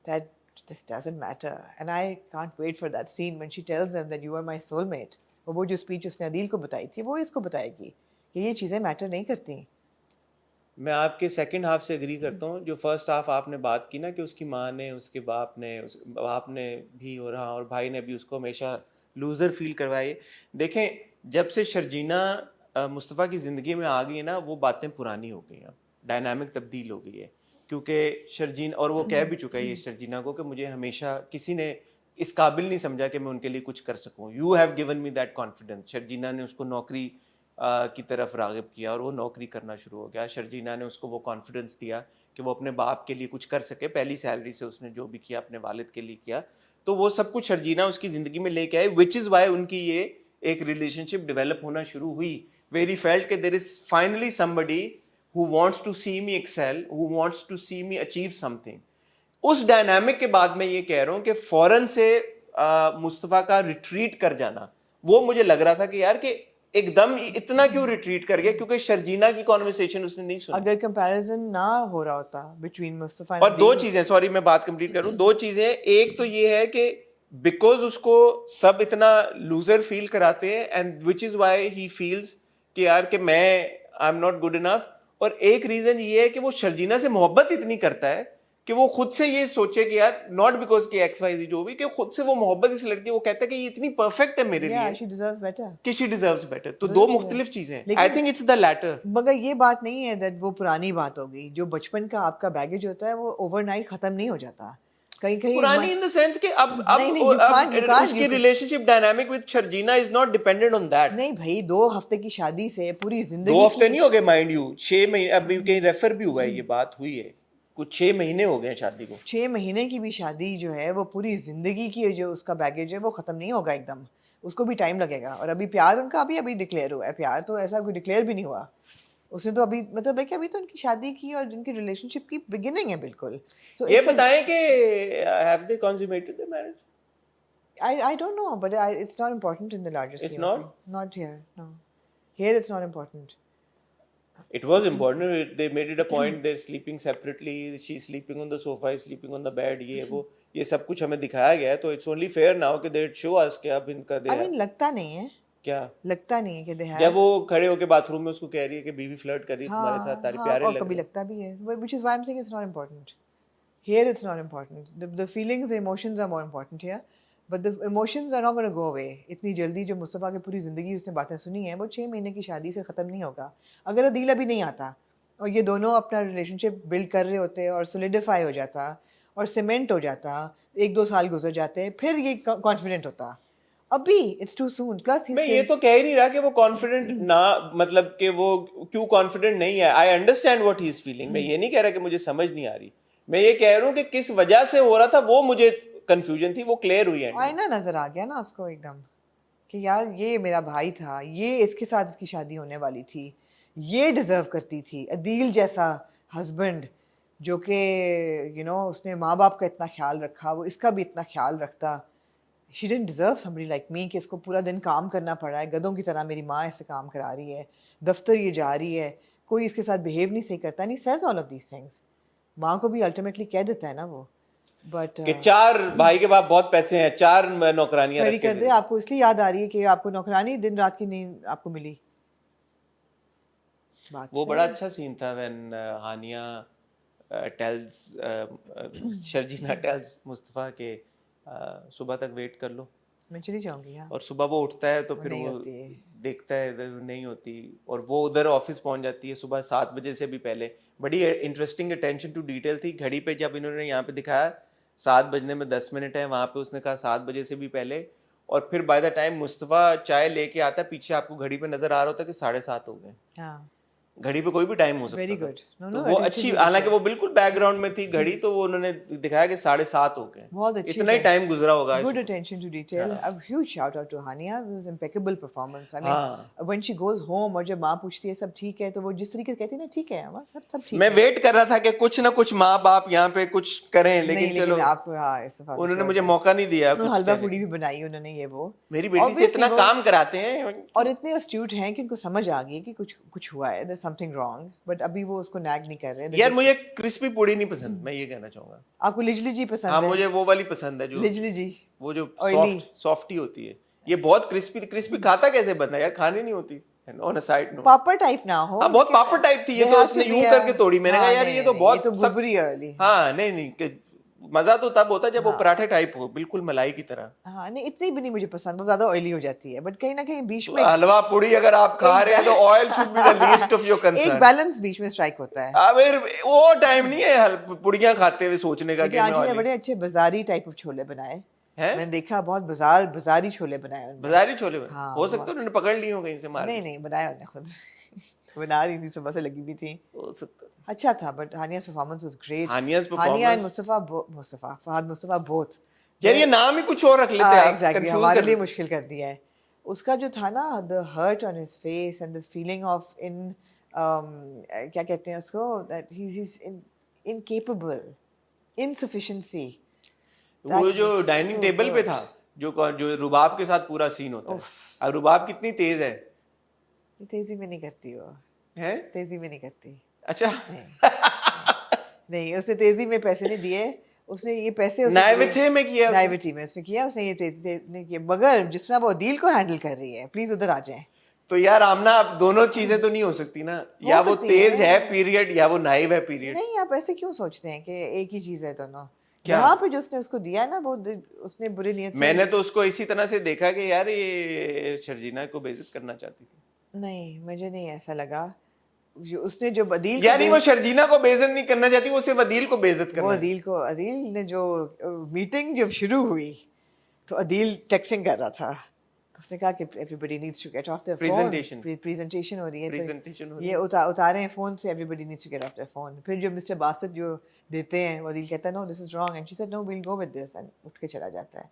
that this doesn't matter. And I can't wait for that scene when she tells him that you are my soulmate. और वो जो speech उसने अदील को बताई थी वो इसको बताएगी कि ये चीज़ें मैटर नहीं करती. मैं आपके सेकंड हाफ से एग्री करता हूँ. जो फर्स्ट हाफ आपने बात की ना कि उसकी माँ ने, उसके बाप ने भी और हाँ और भाई ने भी उसको हमेशा लूज़र फील करवाई. देखें, जब से शर्जीना मुस्तफ़ा की ज़िंदगी में आ गई है ना, वो बातें पुरानी हो गई हैं, डायनामिक तब्दील हो गई है. क्योंकि शर्जीना, और वो कह भी चुका है ये शर्जीना को कि मुझे हमेशा किसी ने इस काबिल नहीं समझा कि मैं उनके लिए कुछ कर सकूं. You have given me that confidence. Sharjeena ने उसको नौकरी की तरफ राग़िब किया और वो नौकरी करना शुरू हो गया. शर्जीना ने उसको वो कॉन्फिडेंस दिया कि वो अपने बाप के लिए कुछ कर सके. पहली सैलरी से उसने जो भी किया अपने वालिद के लिए किया. तो वो सब कुछ शर्जीना उसकी ज़िंदगी में लेके आए, विच इज़ वाई उनकी ये एक रिलेशनशिप डेवलप होना शुरू हुई. Where he felt that there is finally somebody who wants to see me excel, who wants to see me achieve something. उस डायनामिक के बाद मैं ये कह रहा हूँ कि फौरन से मुस्तफ़ा का रिट्रीट कर जाना, वो मुझे लग रहा था कि यार कि एकदम इतना क्यों रिट्रीट कर गया, क्योंकि शर्जीना की कॉन्वर्सेशन उसने नहीं सुनी. अगर कंपैरिजन ना हो रहा होता बिटवीन मुस्तफ़ा और दो चीज़ें, सॉरी मैं बात कंप्लीट करूँ, दो चीज़ें. एक तो ये है कि बिकॉज उसको सब इतना लूजर फील कराते हैं and which is why he feels कि यार कि मैं I am not good enough. और एक रीजन ये है कि वो शर्जीना से मोहब्बत इतनी करता है कि वो खुद से ये सोचे कि यार नॉट बिकॉज कि XYZ जो भी, कि खुद से वो मोहब्बत इस लड़की, वो कहता है कि ये इतनी परफेक्ट है मेरे लिए she deserves better. कि शी डिजर्व्स बेटर. तो दो मुख्तलिफ चीजें हैं. I think it's the latter. मगर ये बात नहीं है दैट वो पुरानी बात हो गई. जो बचपन का आपका बैगेज होता है वो ओवरनाइट खत्म नहीं हो जाता. कहीं कहीं पुरानी इन द सेंस कि अब उसकी relationship dynamic with Sharjeena is not dependent on that. नहीं भाई, 2 हफ्ते की शादी से पूरी जिंदगी 2 हफ्ते नहीं हो गए, माइंड यू 6 महीने. अभी कहीं रेफर भी हुआ है, ये बात हुई है, कुछ 6 महीने हो गए शादी को. 6 महीने की भी शादी जो है वो पूरी जिंदगी की जो उसका बैगेज है वो खत्म नहीं होगा एकदम. उसको भी टाइम लगेगा. और अभी प्यार उनका अभी डिक्लेयर हुआ है. प्यार तो ऐसा कोई डिक्लेयर भी नहीं हुआ. उसने तो अभी मतलब है कि अभी तो उनकी शादी की और इनकी रिलेशनशिप की बिगिनिंग है बिल्कुल. So ये बताएं कि have they consummated their marriage? I don't know, but it's not important in the larger scheme. It's not? Not here, no. Here it's not important. It was important. They made it a point. They're sleeping separately. She's sleeping on the sofa, he's sleeping on the bed. ये वो ये सब कुछ हमें दिखाया गया है. तो it's only fair now कि they show us कि अब इनका I mean लगता नहीं है. क्या लगता नहीं है कि they have. जब वो खड़े होके बाथरूम में उसको कह रही है कि बीवी फ्लर्ट कर रही है तुम्हारे साथ, तारी प्यारे और लग कभी रहे. लगता भी है. Which is why I'm saying it's not important. Here it's not important. The feelings, the emotions are more important here. But the emotions are not going to go away. इतनी जल्दी जो मुस्तफ़ा की पूरी ज़िंदगी उसने बातें सुनी हैं वो 6 महीने की शादी से ख़त्म नहीं होगा. अगर अदील अभी नहीं आता और ये दोनों अपना रिलेशनशिप बिल्ड कर रहे होते और सोलिडिफाई हो जाता और सीमेंट हो जाता, 1-2 साल गुजर जाते, फिर ये कॉन्फिडेंट होता. अभी इट्स टू सून. प्लस मैं ये तो कह ही नहीं रहा कि वो कॉन्फिडेंट ना, मतलब कि वो क्यों कॉन्फिडेंट नहीं है. I understand what he is feeling. मैं ये नहीं कह रहा कि मुझे समझ नहीं आ रही. मैं ये कह रहा हूँ कि किस वजह से हो रहा था वो मुझे कंफ्यूजन थी वो क्लियर हुई है। आईना नजर आ गया ना उसको एकदम कि यार ये मेरा भाई था, ये इसके साथ इसकी शादी होने वाली थी, ये डिजर्व करती थी अदील जैसा हस्बैंड जो कि उसने माँ बाप का इतना ख्याल रखा, वो इसका भी इतना ख्याल रखता। She didn't deserve somebody like me कि इसको पूरा दिन काम करना पड़ा है, गधों की तरह मेरी माँ इससे काम करा रही है, दफ्तर ये जा रही है, कोई इसके साथ बिहेव नहीं सही करता, नहीं says all of these things. माँ को भी अल्टीमेटली कह देता है ना वो, बट कि 4 भाई के पास बहुत पैसे हैं, 4 नौकरानियां खड़ी रख के कर दे दे। आपको इसलिए याद आ रही है कि आपको नौकरानी दिन रात की नींद आपको मिली। बात वो सही बड़ा है। अच्छा सीन था when Hania tells Sharjeena tells Mustafa के सुबह तक वेट कर लो, मैं चली जाऊंगी। हाँ, और सुबह वो उठता है तो वो फिर नहीं वो होती है। देखता है इधर नहीं होती, और वो उधर ऑफिस पहुंच जाती है सुबह 7 बजे से भी पहले। बड़ी इंटरेस्टिंग अटेंशन टू डिटेल थी। घड़ी पे जब इन्होंने यहाँ पे दिखाया 7 बजने में 10 मिनट है, वहाँ पे उसने कहा 7 बजे से भी पहले, और फिर बाय द टाइम मुस्तफ़ा चाय लेके आता है पीछे आपको घड़ी पे नजर आ रहा होता है कि 7:30 हो गए। हाँ, घड़ी पे कोई भी टाइम हो सकता वेरी था। गुड। नो तो नो, वो अच्छी, हालांकि वो बिल्कुल बैकग्राउंड में थी घड़ी, तो वो उन्होंने दिखाया कि 7:30 हो गए। बहुत अच्छी इतना ही टाइम गुजरा होगा। Good attention to detail. A huge shout out to Hania, it was impeccable performance. I हाँ। Mean when she goes home और जब माँ पूछती है सब ठीक है, तो वो जिस तरीके से कहती है ना ठीक है अम्मा, सब ठीक मैं है। वेट कर रहा था कि कुछ ना कुछ माँ बाप यहाँ पे कुछ करें, लेकिन नहीं, चलो लेकिन आप हाँ, इस्तीफा तो उन्होंने छोड़ मुझे दें। मौका नहीं दिया तो कुछ हलवा कहने पूड़ी का। भी बनाई उन्होंने ये वो। मेरी बेटी से Obviously इतना वो- काम कराते हैं। और इतने अस्ट्यूट हैं कि उनको समझ आ गई कि कुछ हुआ है, there's something wrong, बट अभी वो उसको नैग नहीं कर रहे। They're यार just- मुझे क्रिस्पी पूड़ी नहीं पसंद, मैं ये कहना चाहूंगा। आपको लिजली जी पसंद हाँ, है? मुझे वो वाली पसंद है जो लिजली जी वो जो Oily. सॉफ्टी होती है। ये बहुत क्रिस्पी क्रिस्पी खाता कैसे बंदा यार, खाने नहीं होती। On a side note, papad type ना हो। हाँ बहुत पापड़ टाइप थी ये, They तो have उसने to यूं be a- करके तोड़ी। मैंने कहा हाँ, यार नहीं, ये तो नहीं, बहुत ये तो सख्त- बुरबुरी वाली। हाँ नहीं, मजा तो तब होता है जब वो पराठे टाइप हो, बिल्कुल मलाई की तरह। हाँ, नहीं इतनी भी नहीं मुझे पसंद, वो ज्यादा ऑयली हो जाती है, बट कहीं ना कहीं बीच में हलवा पूड़ी अगर आप खा एक रहे हैं तो oil should be the least of your एक कंसर्न। बैलेंस बीच में स्ट्राइक होता है। अबे वो टाइम नहीं है पुड़ियां खाते हुए सोचने का लेकिन कि मैं आंटी ने ऑयली बड़े अच्छे बाजारी टाइप ऑफ छोले बनाए। है। मैंने देखा बहुत बाजारी छोले बनाए उन्होंने। बाजारी छोले में हाँ, हो सकता है उन्होंने पकड़ ली हो कहीं से मार नहीं नहीं, बनाया उन्होंने खुद। बना रही थी, सुबह से लगी भी थी। हो सकता है। अच्छा था, बट हानिया's performance was great. हानिया's Hania and performance- Fahad Mustafa both. यार ये नाम ही कुछ और रख लेते हैं आप, एग्जैक्टली कंफ्यूज हमारे कर लिए देते। मुश्किल कर दिया है। उसका जो था ना, the hurt on his face and the feeling of क्या कहते हैं उसको, that he is incapable, insufficiency. वो जो डाइनिंग टेबल पे था, जो रुबाब के साथ पूरा सीन होता है। अब रुबाब कितनी तेज है तेजी में नहीं करती वो, हैं? तेजी में नहीं करती। अच्छा नहीं, उसने तेजी में पैसे नहीं दिए, उसने ये पैसे नाइविटी में किया उसने। नाइविटी में उसने किया, उसने ये तेजी नहीं किया। मगर जिस तरह वो अदील को हैंडल कर रही है, प्लीज उधर आ जाएं। तो यार आमना, आप दोनों चीजें तो नहीं हो सकती ना, या वो सकती तेज है। है पीरियड, या वो नाइव है पीरियड। नहीं, आप ऐसे क्यों सोचते हैं कि एक ही चीज है दोनों? क्या? यहाँ पे जो उसने उसको दिया ना, वो उसने बुरी नीयत से मैंने तो उसको इसी तरह से देखा कि यार ये शर्जीना को बेइज्जत करना चाहती थी। नहीं, मुझे नहीं ऐसा लगा। उसने जो अदील यानी वो शर्जीना को बेइज्जत नहीं करना चाहती, वो सिर्फ अदील को बेइज्जत वो करना। अदील ने जो मीटिंग जब शुरू हुई तो अदील टेक्सटिंग कर रहा था, उसने कहा कि everybody needs to get off their Presentation. Presentation हो रही है, Presentation हो रही ये उतारे हैं फोन से, everybody needs to get off their phone. फिर जो मिस्टर बासित जो देते हैं, वो अदील कहता है no this is wrong, and she said no we will go with this, एंड उठ के चला जाता है।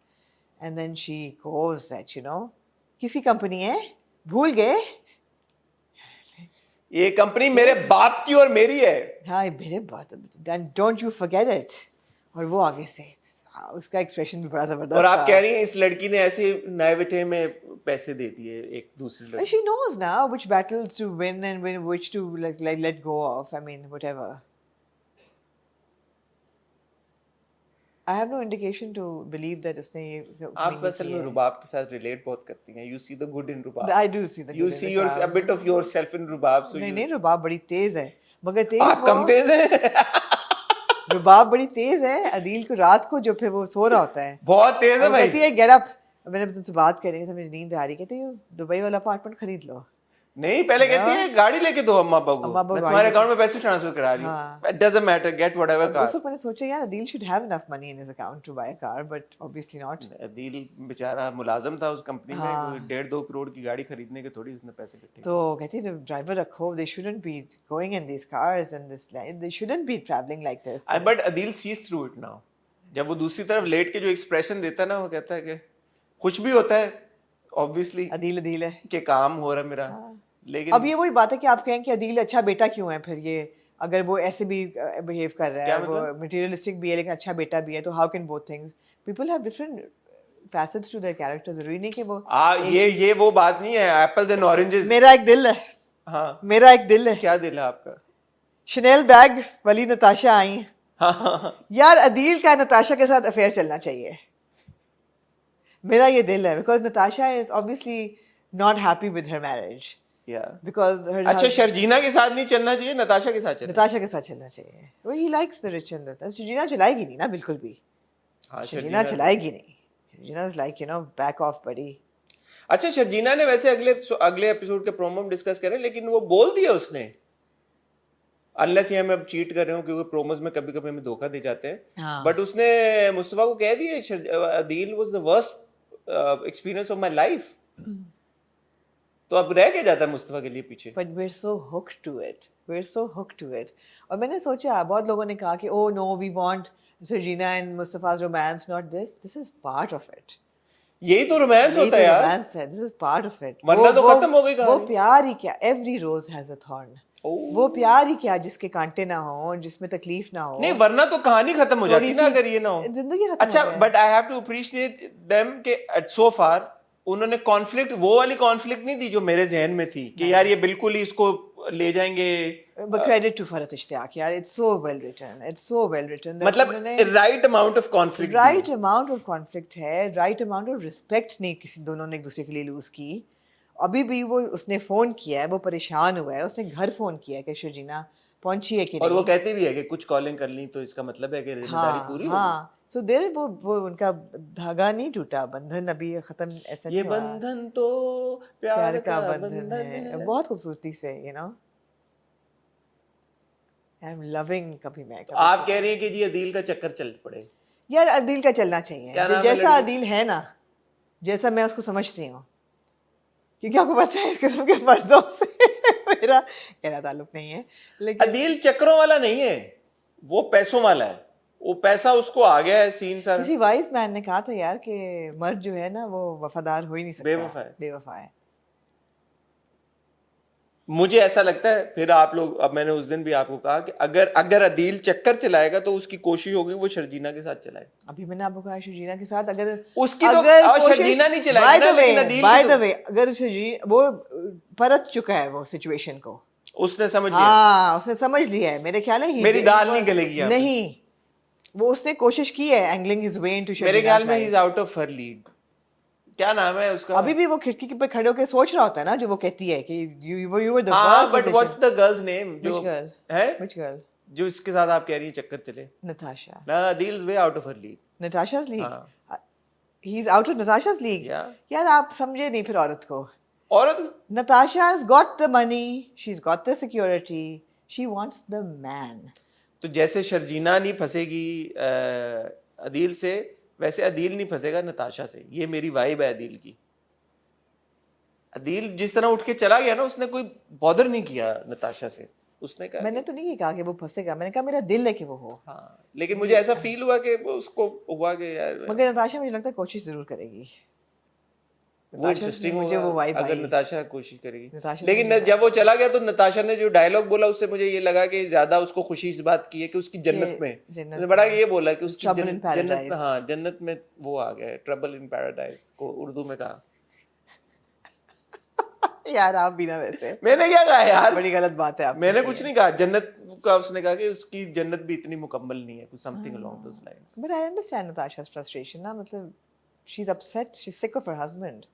And then she goes that किसी कंपनी है, भूल गए। ये कंपनी मेरे बाप की और मेरी है। हाँ, मेरे बात, डोंट यू फॉरगेट इट। और वो आगे से उसका एक्सप्रेशन भी बड़ा जबरदस्त और आप था। कह रही हैं इस लड़की ने ऐसे नाइविटे में पैसे दे दिए एक दूसरी लड़की। She knows now which battles to win and which to like let go of. I mean, whatever. I have no indication to believe that इसने ये आप असल में रुबाब के साथ रिलेट बहुत करती हैं। You see the good in Rubab. I do see the You good in see the your crowd. a bit of yourself in Rubab. So नहीं you- नहीं, रुबाब बड़ी तेज है, मगर तेज आप कम तेज हैं। रुबाब बड़ी तेज है। अदील को रात को जो फिर वो सो रहा होता है, बहुत तेज है वो भाई। कहती है गेट अप। मैंने तुमसे बात करी थी, मेरी नींद आ रही, कहती है दुबई वाला अपार्टमेंट खरीद लो। नहीं, पहले कहती है गाड़ी लेके दो अम्मा अब्बा को, अम्मा अब्बा मैं गाड़ी तुम्हारे लेके- अकाउंट में पैसे ट्रांसफर करा रही हाँ। हूँ। It doesn't matter, get whatever car। उस वक्त मैंने सोचा यार Adeel should have enough money in his account to buy a car, but obviously not. Adeel बेचारा मुलाजिम था उस कंपनी में, हाँ। वो 1.5-2 करोड़ की गाड़ी खरीदने के थोड़ी उसने पैसे इकट्ठे तो कहती है ड्राइवर रखो, they shouldn't be going in these cars and this they shouldn't be traveling like this. किए। But Adeel sees through it now। जब वो दूसरी तरफ लेट के जो एक्सप्रेशन देता है ना, वो कहता है कि खुश भी होता है ऑब्वियसली अदील अदील है। कि काम हो रहा है मेरा, लेकिन अब ये वही बात है कि आप कहें कि अदील अच्छा बेटा क्यों है फिर, ये अगर वो ऐसे भी बिहेव कर रहा क्या है, वो मतलब? मटेरियलिस्टिक भी है लेकिन अच्छा बेटा भी है, तो how can both things, people have different facets to their character, जरूरी नहीं कि वो ये वो बात नहीं है एप्पल्स एंड ऑरेंजेस। मेरा एक दिल है, हाँ, मेरा एक दिल है। क्या दिल है आपका? शनेल बैग वाली नताशा आई, हाँ हाँ हाँ। यार अदील का नताशा के साथ अफेयर चलना चाहिए, मेरा ये दिल है, because Natasha is obviously not happy with her marriage, या बिकॉज अच्छा, शर्जीना के साथ नहीं चलना चाहिए, नताशा के साथ चलना। नताशा के साथ चलना चाहिए, वो he likes the rich and the, Sharjeena चलाएगी नहीं ना बिल्कुल भी, हाँ, शर्जीना चलाएगी नहीं, Sharjeena is like back of बड़ी। अच्छा, शर्जीना ने वैसे अगले एपिसोड के प्रोमो में डिस्कस करें, लेकिन वो बोल दिया उसने, अनलेस ये हम अब चीट कर रहे हो, क्योंकि प्रोमोज में कभी कभी हमें धोखा दे जाते हैं, हाँ। बट उसने मुस्तफा को कह दिया Adeel was the worst experience of my life. तो अब रह के जाता है मुस्तफा के लिए पीछे। But we're so hooked to it. We're so hooked to it. और मैंने सोचा, बहुत लोगों ने कहा कि oh no, we want Sarjina and Mustafa's romance, not this. This is part of it. यही तो रोमांस यही होता तो है यार, romance है. This is part of it. वरना तो खत्म हो गई वो कहानी। प्यार ही क्या, every rose has a thorn. ओह। वो प्यार ही क्या जिसके कांटे ना हो, जिसमें तकलीफ ना हो। नहीं, वरना तो कहानी खत्म हो थोड़ी जाती ना सी अगर ये ना हो। जिंदगी खत्म अच्छा, हो जाए। But I have to appreciate them के सो फार उन्होंने कॉन्फ्लिक्ट, वो वाली कॉन्फ्लिक्ट नहीं दी जो मेरे जहन में थी कि यार ये बिल्कुल ही इसको ले जाएंगे। But credit to Farhat Ishtiyaq, यार, it's so well written. It's so well written. मतलब right amount of conflict, right amount of conflict है, राइट अमाउंट ऑफ रिस्पेक्ट नहीं किसी दोनों ने एक दूसरे के लिए लूज की। अभी भी वो उसने फोन किया है, वो परेशान हुआ है, उसने घर फोन किया है कि शर्जीना पहुंची है कि और वो नहीं। कहती भी है कि कुछ कॉलिंग कर ली तो इसका मतलब है कि जिम्मेदारी पूरी हो गई। हाँ, सो देयर वो उनका धागा नहीं टूटा, बंधन अभी खत्म ऐसा ये नहीं हुआ। बंधन तो प्यार प्यार का का बंधन है, बहुत खूबसूरती से, आई एम लविंग कभी मैं तो आप कह रही हैं कि जी अदील का चक्कर चल पड़े। यार अदील का चलना चाहिए, क्या नाम है जैसा लड़की? अदील है ना, जैसा मैं उसको समझती हूँ, क्योंकि आपको पता है इस किस्म के मर्दों से मेरा गहरा ताल्लुक नहीं है, लेकिन अदील चक्रों वाला नहीं है, वो पैसों वाला है, वो पैसा उसको आ गया है सीन सारा। किसी वाइज मैन ने कहा था यार कि मर्द जो है ना वो वफादार हो ही नहीं सकता, बेवफा है। बेवफा है। मुझे ऐसा लगता है, फिर आप लोग, अब मैंने उस दिन भी आपको कहा कि अगर अदील चक्कर चलाएगा तो उसकी कोशिश होगी वो शर्जीना के साथ चलाए। अभी मैंने आपको कहा शर्जीना के साथ अगर उसकी तो शर्जीना नहीं चलाएगी ना, लेकिन अदील बाय की द तो वे अगर वो परत चुका है वो सिचुएशन को, उसने समझ लिया। हाँ उसने समझ लिया है, मेरे ख्याल है मेरी दाल नहीं गलेगी यहाँ पे। नहीं, वो उसने कोशिश की है एंगलिंग हिज वे इनटू मेरे ख्याल में he is out of her league. क्या नाम है उसका? अभी भी वो खिड़की पे खड़े होकर सोच रहा होता है ना, जो वो कहती है कि you were the हाँ, worst but decision. What's the girls name जो Which girl? है, Which girl? जो इसके साथ आप कह रही हैं चक्कर चले? Natasha. ना, Adeel way out of her league. Natasha's league. हाँ। He's out of Natasha's league. Yeah. यार आप समझे नहीं फिर औरत को। औरत Natasha's got the money, she's got the security, she wants the man. तो जैसे शर्जीना नहीं फंसेगी अदील से, वैसे अदील नहीं फंसेगा नताशा से। ये मेरी वाइब है अदील की। अदील जिस तरह उठ के चला गया ना, उसने कोई बॉदर नहीं किया नताशा से। उसने कहा मैंने तो नहीं कहा कि वो फंसेगा, मैंने कहा मेरा दिल है कि वो हो। हाँ, लेकिन मुझे ऐसा फील हुआ कि वो उसको हुआ कि यार मगर नताशा मुझे लगता है कोशिश जरूर करेगी। वो इंटरेस्टिंग मुझे वो वाइब अगर आई। नताशा कोशिश करेगी। नताशा लेकिन जब वो चला गया तो नताशा ने जो डायलॉग बोला उससे मुझे ये लगा कि ज्यादा उसको खुशी इस बात की है कि उसकी जन्नत में, उसने बड़ा ये बोला कि उसकी Trouble in जन्नत में, paradise. हाँ जन्नत में वो आ गया, ट्रबल इन पैराडाइज को उर्दू में कहा। यार आप भी ना, वैसे मैंने क्या कहा यार, बड़ी गलत बात है आप। मैंने कुछ नहीं कहा। जन्नत का उसने कहा कि उसकी जन्नत भी इतनी मुकम्मल नहीं है, कुछ something along those lines. But I understand Natasha's frustration ना, मतलब she's upset, she's sick of her husband.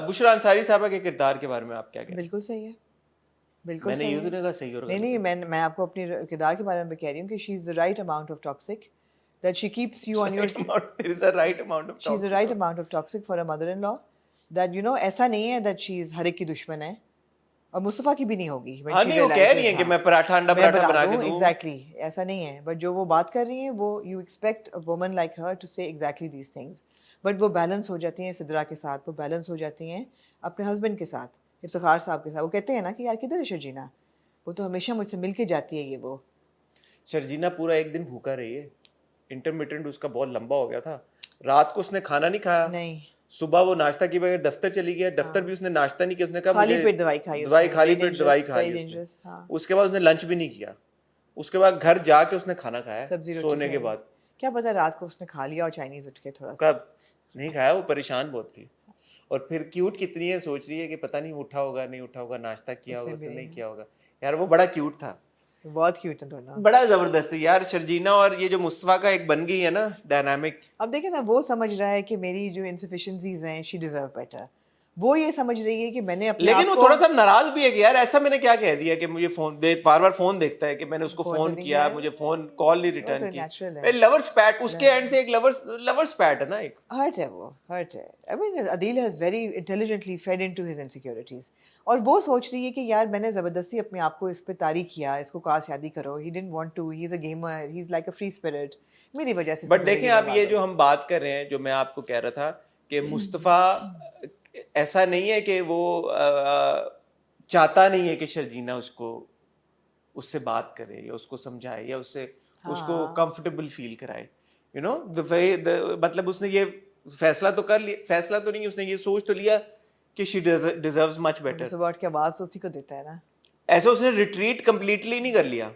Bushra Ansari साहबा के किरदार के बारे में आप क्या कहते हैं? बिल्कुल सही है, बिल्कुल मैंने सही ये है। तो नहीं कहा सही और नहीं नहीं, मैं आपको अपनी किरदार के बारे में कह रही हूँ कि she is the right amount of toxic, that she keeps you on your, there is a right amount of she is the right amount of toxic for a mother in law, that ऐसा नहीं है that she is हर एक की दुश्मन है, और मुस्तफा की भी नहीं होगी। हाँ नहीं, वो कह रही है कि मैं पराठा अंडा पराठा बना के दूं। एग्जैक्टली ऐसा नहीं है, बट जो वो बात कर रही है वो you expect a woman like her to say exactly these things, but वो बैलेंस हो जाती हैं सिद्रा के साथ, वो बैलेंस हो जाती हैं अपने हस्बैंड के साथ, इफ्तिखार साहब के साथ। वो कहते हैं ना कि यार किधर है शर्जीना, वो तो हमेशा मुझसे मिल के जाती है। ये वो शर्जीना पूरा एक दिन भूखा रही है, इंटरमिटेंट उसका बहुत लंबा हो गया था, रात को उसने खाना नहीं खाया, नहीं, सुबह वो नाश्ता किए बगैर दफ्तर चली गया, दफ्तर भी उसने नाश्ता नहीं किया, उसने कहा खाली मुझे पेट दवाई खाई दवाई उसने, खाली very पेट दवाई dangerous, खा ली very उसने। dangerous, हाँ। उसके बाद उसने लंच भी नहीं किया, उसके बाद घर जाके उसने खाना खाया सब्जी रोटी सोने के खाई। बाद। क्या पता रात को उसने खा लिया और चाइनीज उठ के थोड़ा सा। कब नहीं खाया, वो परेशान बहुत थी। और फिर क्यूट कितनी है, सोच रही है कि पता नहीं उठा होगा नहीं उठा होगा, नाश्ता किया होगा उसने उसने भी नहीं किया होगा। यार वो बड़ा क्यूट था, बहुत क्यूट है दोनों। बड़ा जबरदस्त है यार। शर्जीना और ये जो मुस्तफा का एक बन गई है ना डायनामिक। अब देखें ना, वो समझ रहा है कि मेरी जो इनसफिशिएंसीज हैं, शी डिजर्व बेटर। वो ये समझ रही है कि मैंने अपने लेकिन आप वो को थोड़ा सा नाराज भी है कि यार ऐसा मैंने क्या कह दिया कि मुझे फोन दे, बार बार फोन देखता है कि मैंने उसको फोन तो फोन नहीं किया, किया है। मुझे फोन कॉल नहीं वो रिटर्न तो की। natural है। लवर्स पैट उसके एंड से एक लवर्स पैट है ना एक। हर्ट है वो, हर्ट है। I mean Adeel has very intelligently fade into his insecurities, और वो सोच रही है कि यार मैंने ज़बरदस्ती अपने आप को इस पे तारी किया, इसको कहा शादी करो, he didn't want to, he is a gamer, he is like a free spirit, मेरी वजह से बट इसकी देखें ज़िंदगी आप, ये बर्बाद जो हो। हम बात कर रहे हैं, जो मैं आपको कह रहा था कि मुस्तफ़ा ऐसा नहीं है कि वो चाहता नहीं है कि शर्जीना उससे बात करे या उसको समझाए या उसको हाँ। कंफर्टेबल फील कराए, यू नो द वे, मतलब उसने ये फैसला तो कर लिया, फैसला तो नहीं, उसने ये सोच तो लिया कि शी डिजर्व्स मच बेटर। सुबह उठ के आवाज़ तो उसी को देता है ना। ऐसे उसने रिट्रीट कंप्लीटली नहीं कर लिया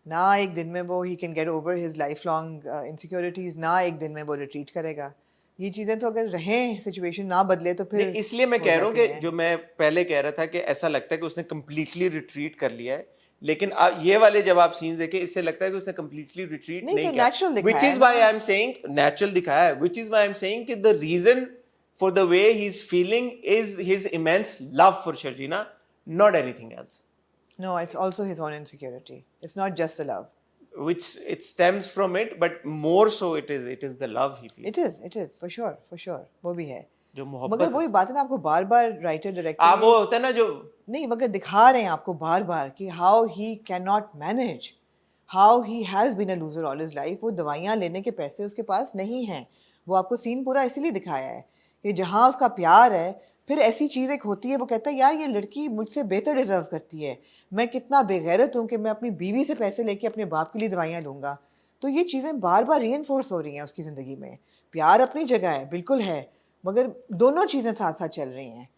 ना एक दिन में वो he can get over his life long insecurities, ना एक दिन में वो रिट्रीट करेगा। ये चीज़ें तो अगर रहें, सिचुएशन ना बदले तो फिर नहीं, इसलिए मैं हो कह रहा हूँ जाती कि हैं। जो मैं पहले कह रहा था कि ऐसा लगता है कि उसने कंप्लीटली रिट्रीट कर लिया है, लेकिन ये वाले जब आप सीन्स देखें, इससे लगता है कि उसने कंप्लीटली रिट्रीट नहीं, नहीं तो किया, natural विच दिखाया इज है व्हाई ना। आई एम सेइंग नेचुरल दिखाया है, which is why I am saying कि the reason for the way he is feeling is his immense love for Sharjeena, not anything else, No, it's also his own insecurity. It's not just the love. which it stems from it, but more so it is the love he feels, It is, for sure, वो भी है। जो मगर मोहब्बत वही बात है ना, आपको बार बार राइटर डायरेक्टर आप वो होता है ना जो नहीं, मगर दिखा रहे हैं आपको बार बार कि how he can not manage, how he has been a loser all his life. वो दवाइयाँ लेने के पैसे उसके पास नहीं हैं। वो आपको सीन पूरा इसीलिए दिखाया है कि जहाँ उसका प्यार है, फिर ऐसी चीज़ एक होती है, वो कहता है यार ये लड़की मुझसे बेहतर डिजर्व करती है, मैं कितना बेगैरत हूँ कि मैं अपनी बीवी से पैसे लेके अपने बाप के लिए दवाइयाँ लूँगा। तो ये चीज़ें बार बार रीइंफोर्स हो रही हैं उसकी ज़िंदगी में। प्यार अपनी जगह है, बिल्कुल है, मगर दोनों चीज़ें साथ साथ चल रही हैं।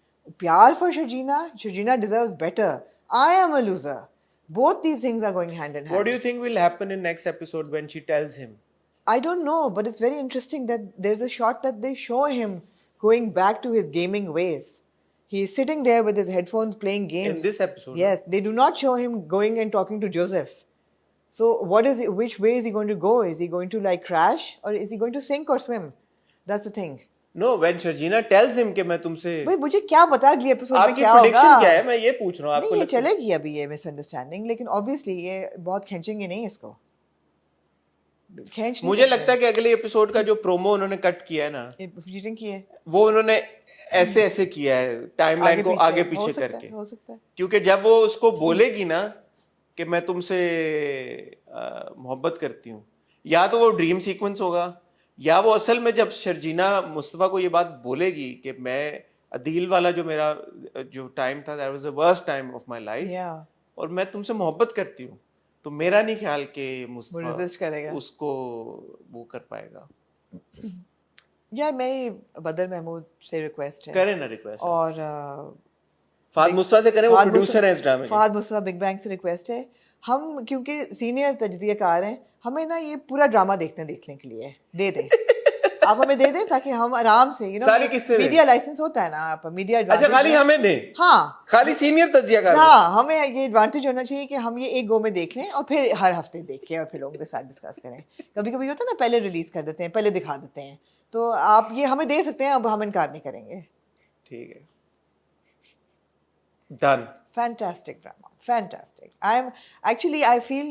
प्यार for Shajina deserves better. I am a loser. Both these things are going hand in hand. what do you think will happen in next episode when she tells him? I don't know, but it's very interesting that there's a shot that they show him going back to his gaming ways. He's sitting there with his headphones playing games. In this episode, Yes, they do not show him going and talking to Joseph. So which way is he going to go? Is he going to like crash, or is he going to sink or swim? That's the thing. No, when Sharjina tells him कि मैं तुमसे, भाई मुझे क्या पता अगले episode में आपकी क्या होगा। प्रेडिक्शन क्या है, मैं ये पूछ रहा हूँ आपको नहीं, ये लगता है? चलेगी अभी ये मिसअंडरस्टैंडिंग, लेकिन ऑब्वियसली ये बहुत खींचेंगे नहीं इसको, खींच नहीं मुझे लगता है कि अगले एपिसोड का जो प्रोमो उन्होंने कट किया है ना, एडिटिंग की है, वो उन्होंने ऐसे ऐसे किया है, टाइमलाइन को आगे हो पीछे सकता करके, है, हो सकता है। क्योंकि जब वो उसको बोलेगी ना कि मैं तुमसे मोहब्बत करती हूँ, या तो वो ड्रीम सीक्वेंस होगा, या वो असल में जब शर्जीना मुस्तफ़ा को ये बात बोलेगी कि मैं अदील वाला जो मेरा जो टाइम था, that was the worst time of my life, Yeah, और मैं तुमसे मोहब्बत करती हूँ, तो मेरा नहीं ख्याल कि वो मुस्तफ़ा resist करेगा। उसको वो कर पाएगा। यार मेरी बदर महमूद से रिक्वेस्ट है, करें ना रिक्वेस्ट, और फाद मुस्तफ़ा से करें, वो फाद प्रोड्यूसर है इस ड्रामे के। फाद मुस्तफा बिग बैंग से रिक्वेस्ट है, हम क्योंकि सीनियर तजज़ियाकार हैं, हमें ना ये पूरा ड्रामा देखने के लिए दे दें। आप हमें दे दें ताकि हम आराम से सारी किस्तें दें। मीडिया लाइसेंस होता है ना, आप मीडिया अच्छा, खाली हमें दें? हाँ खाली सीनियर तज्जियाकार? हाँ, हमें ये एडवांटेज होना चाहिए कि हम ये एक गो में देख लें और फिर हर हफ्ते देख के और फिर लोगों के साथ डिस्कस करें। कभी कभी होता है ना, पहले रिलीज कर देते हैं, पहले दिखा देते हैं, तो आप ये हमें दे सकते हैं, अब हम इनकार नहीं करेंगे। ठीक है, done. Fantastic drama, fantastic. I feel,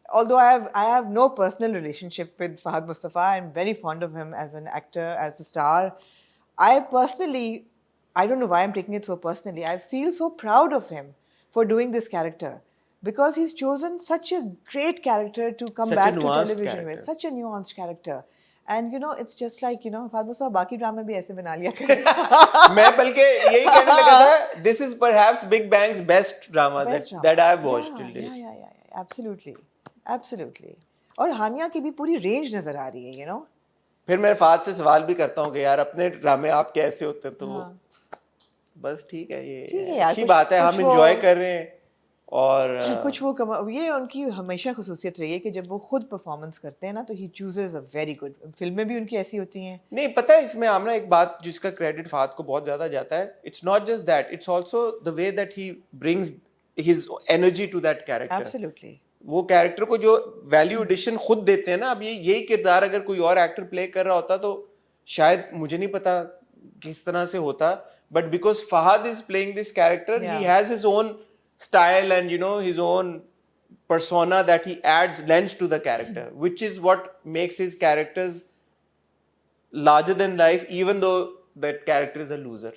although I have no personal relationship with Fahad Mustafa, I'm very fond of him as an actor, as a star. I personally, I don't know why I'm taking it so personally, I feel so proud of him for doing this character, because he's chosen such a great character to come Such a back to nuanced television with, character. such a nuanced character. And you know, it's just like, you know, Fahad Mustafa बाकी ड्रामे भी ऐसे बना लिया करें। मैं बल्कि यही कहने लगा था, this is perhaps Big Bang's best drama Best drama. that I've watched till Yeah, date. absolutely, absolutely. और हानिया की भी पूरी रेंज नजर आ रही है, यू नो। फिर मैं फात से सवाल भी करता हूँ कि यार अपने ड्रामे आप कैसे होते हैं, तो वो बस ठीक है, ये ठीक है यार, अच्छी कुछ बात है, कुछ हम वो इंजॉय कर रहे हैं। और कुछ वो ये उनकी हमेशा खसूसियत रही है कि जब वो खुद परफॉर्मेंस करते हैं ना, तो ही चूजेस अ वेरी गुड। फिल्में भी उनकी ऐसी होती हैं। नहीं, पता है इसमें आमना एक बात जिसका क्रेडिट फात को बहुत ज्यादा जाता है, it's not just that, it's also the way that he brings his energy to that character. Absolutely. वो कैरेक्टर को जो वैल्यू एडिशन खुद देते हैं ना, अब यही किरदार अगर कोई और एक्टर प्ले कर रहा होता तो शायद मुझे नहीं पता किस तरह से होता, but because Fahad is playing this character, he has his own style and his own persona that he lends to the character, which is what makes his characters larger than life, even though that character is a loser.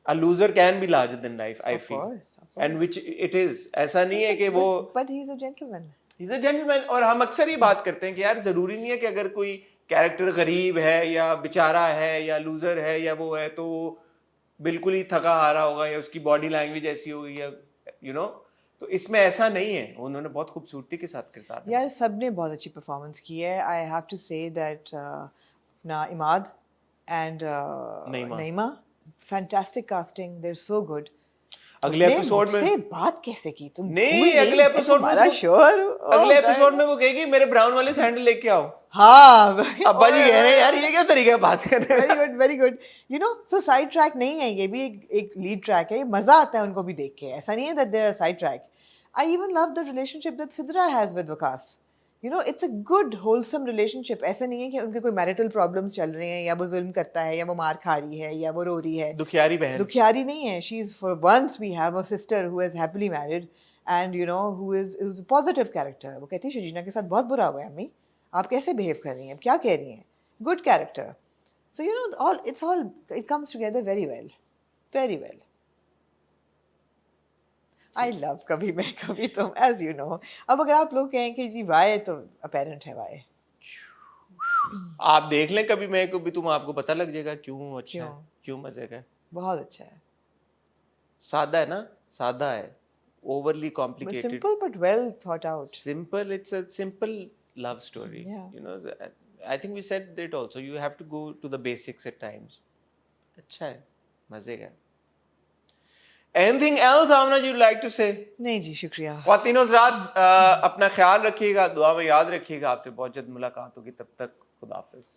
A loser can be larger than life, I Of feel. course. And which it is. ऐसा नहीं है कि वो But he's a gentleman. he's a gentleman। और हम अक्सर ही बात करते हैं कि यार जरूरी नहीं है कि अगर कोई कैरेक्टर गरीब है या बेचारा है या लूजर है या वो है तो बिल्कुल ही थका हारा होगा या उसकी बॉडी लैंग्वेज ऐसी होगी या तो इसमें ऐसा नहीं है, उन्होंने बहुत खूबसूरती के साथ किरदार यार सबने बहुत अच्छी परफॉर्मेंस की है। I have to say that ना Imad and Naima, fantastic casting, they are so good. अगले एपिसोड में से बात कैसे की तुम? नहीं, अगले एपिसोड में अगले एपिसोड में वो कहेगी मेरे ब्राउन वाले सैंडल लेके आओ। हाँ, अब्बा जी कह रहे हैं यार ये क्या तरीका है बात करने का। Very good, very good. You know, so side track नहीं है, ये भी एक लीड ट्रैक है। ये मजा आता है उनको भी देख के, ऐसा नहीं है that there are side track. I even love the relationship that Sidra has with Waqas. You know, it's a good wholesome relationship. ऐसा नहीं है कि उनके कोई मैरिटल प्रॉब्लम्स चल रहे हैं या वो जुल्म करता है या वो मार खा रही है या वो रो रही है। दुखियारी बहन, दुखियारी नहीं है। She is, for once we have a sister who is happily married and you know who is a positive character. वो कहती है शजीना के साथ बहुत बुरा हुआ है अम्मी, आप कैसे बिहेव कर रही हैं, क्या कह रही हैं। Good character. So you know all it comes together very well, very well. I love कभी मैं कभी तुम, एज यू नो। अब अगर आप लोग कहें कि जी वाई, तो अपेरेंट है वाई। आप देख लें कभी मैं कभी तुम, आपको पता लग जाएगा क्यों अच्छा है, क्यों मजे का है। बहुत अच्छा है। सादा है ना, सादा है, overly complicated, simple but well thought out. Simple, it's a simple love story. Yeah. I think we said it also, you have to go to the basics at times. अच्छा है, मजे का। Anything else Amna you'd like to say? नहीं जी, शुक्रिया। ख्वातीन हज़रात, अपना ख्याल रखिएगा, दुआ में याद रखिएगा। आपसे बहुत जल्द मुलाकात होगी, तब तक खुदा हाफिज़।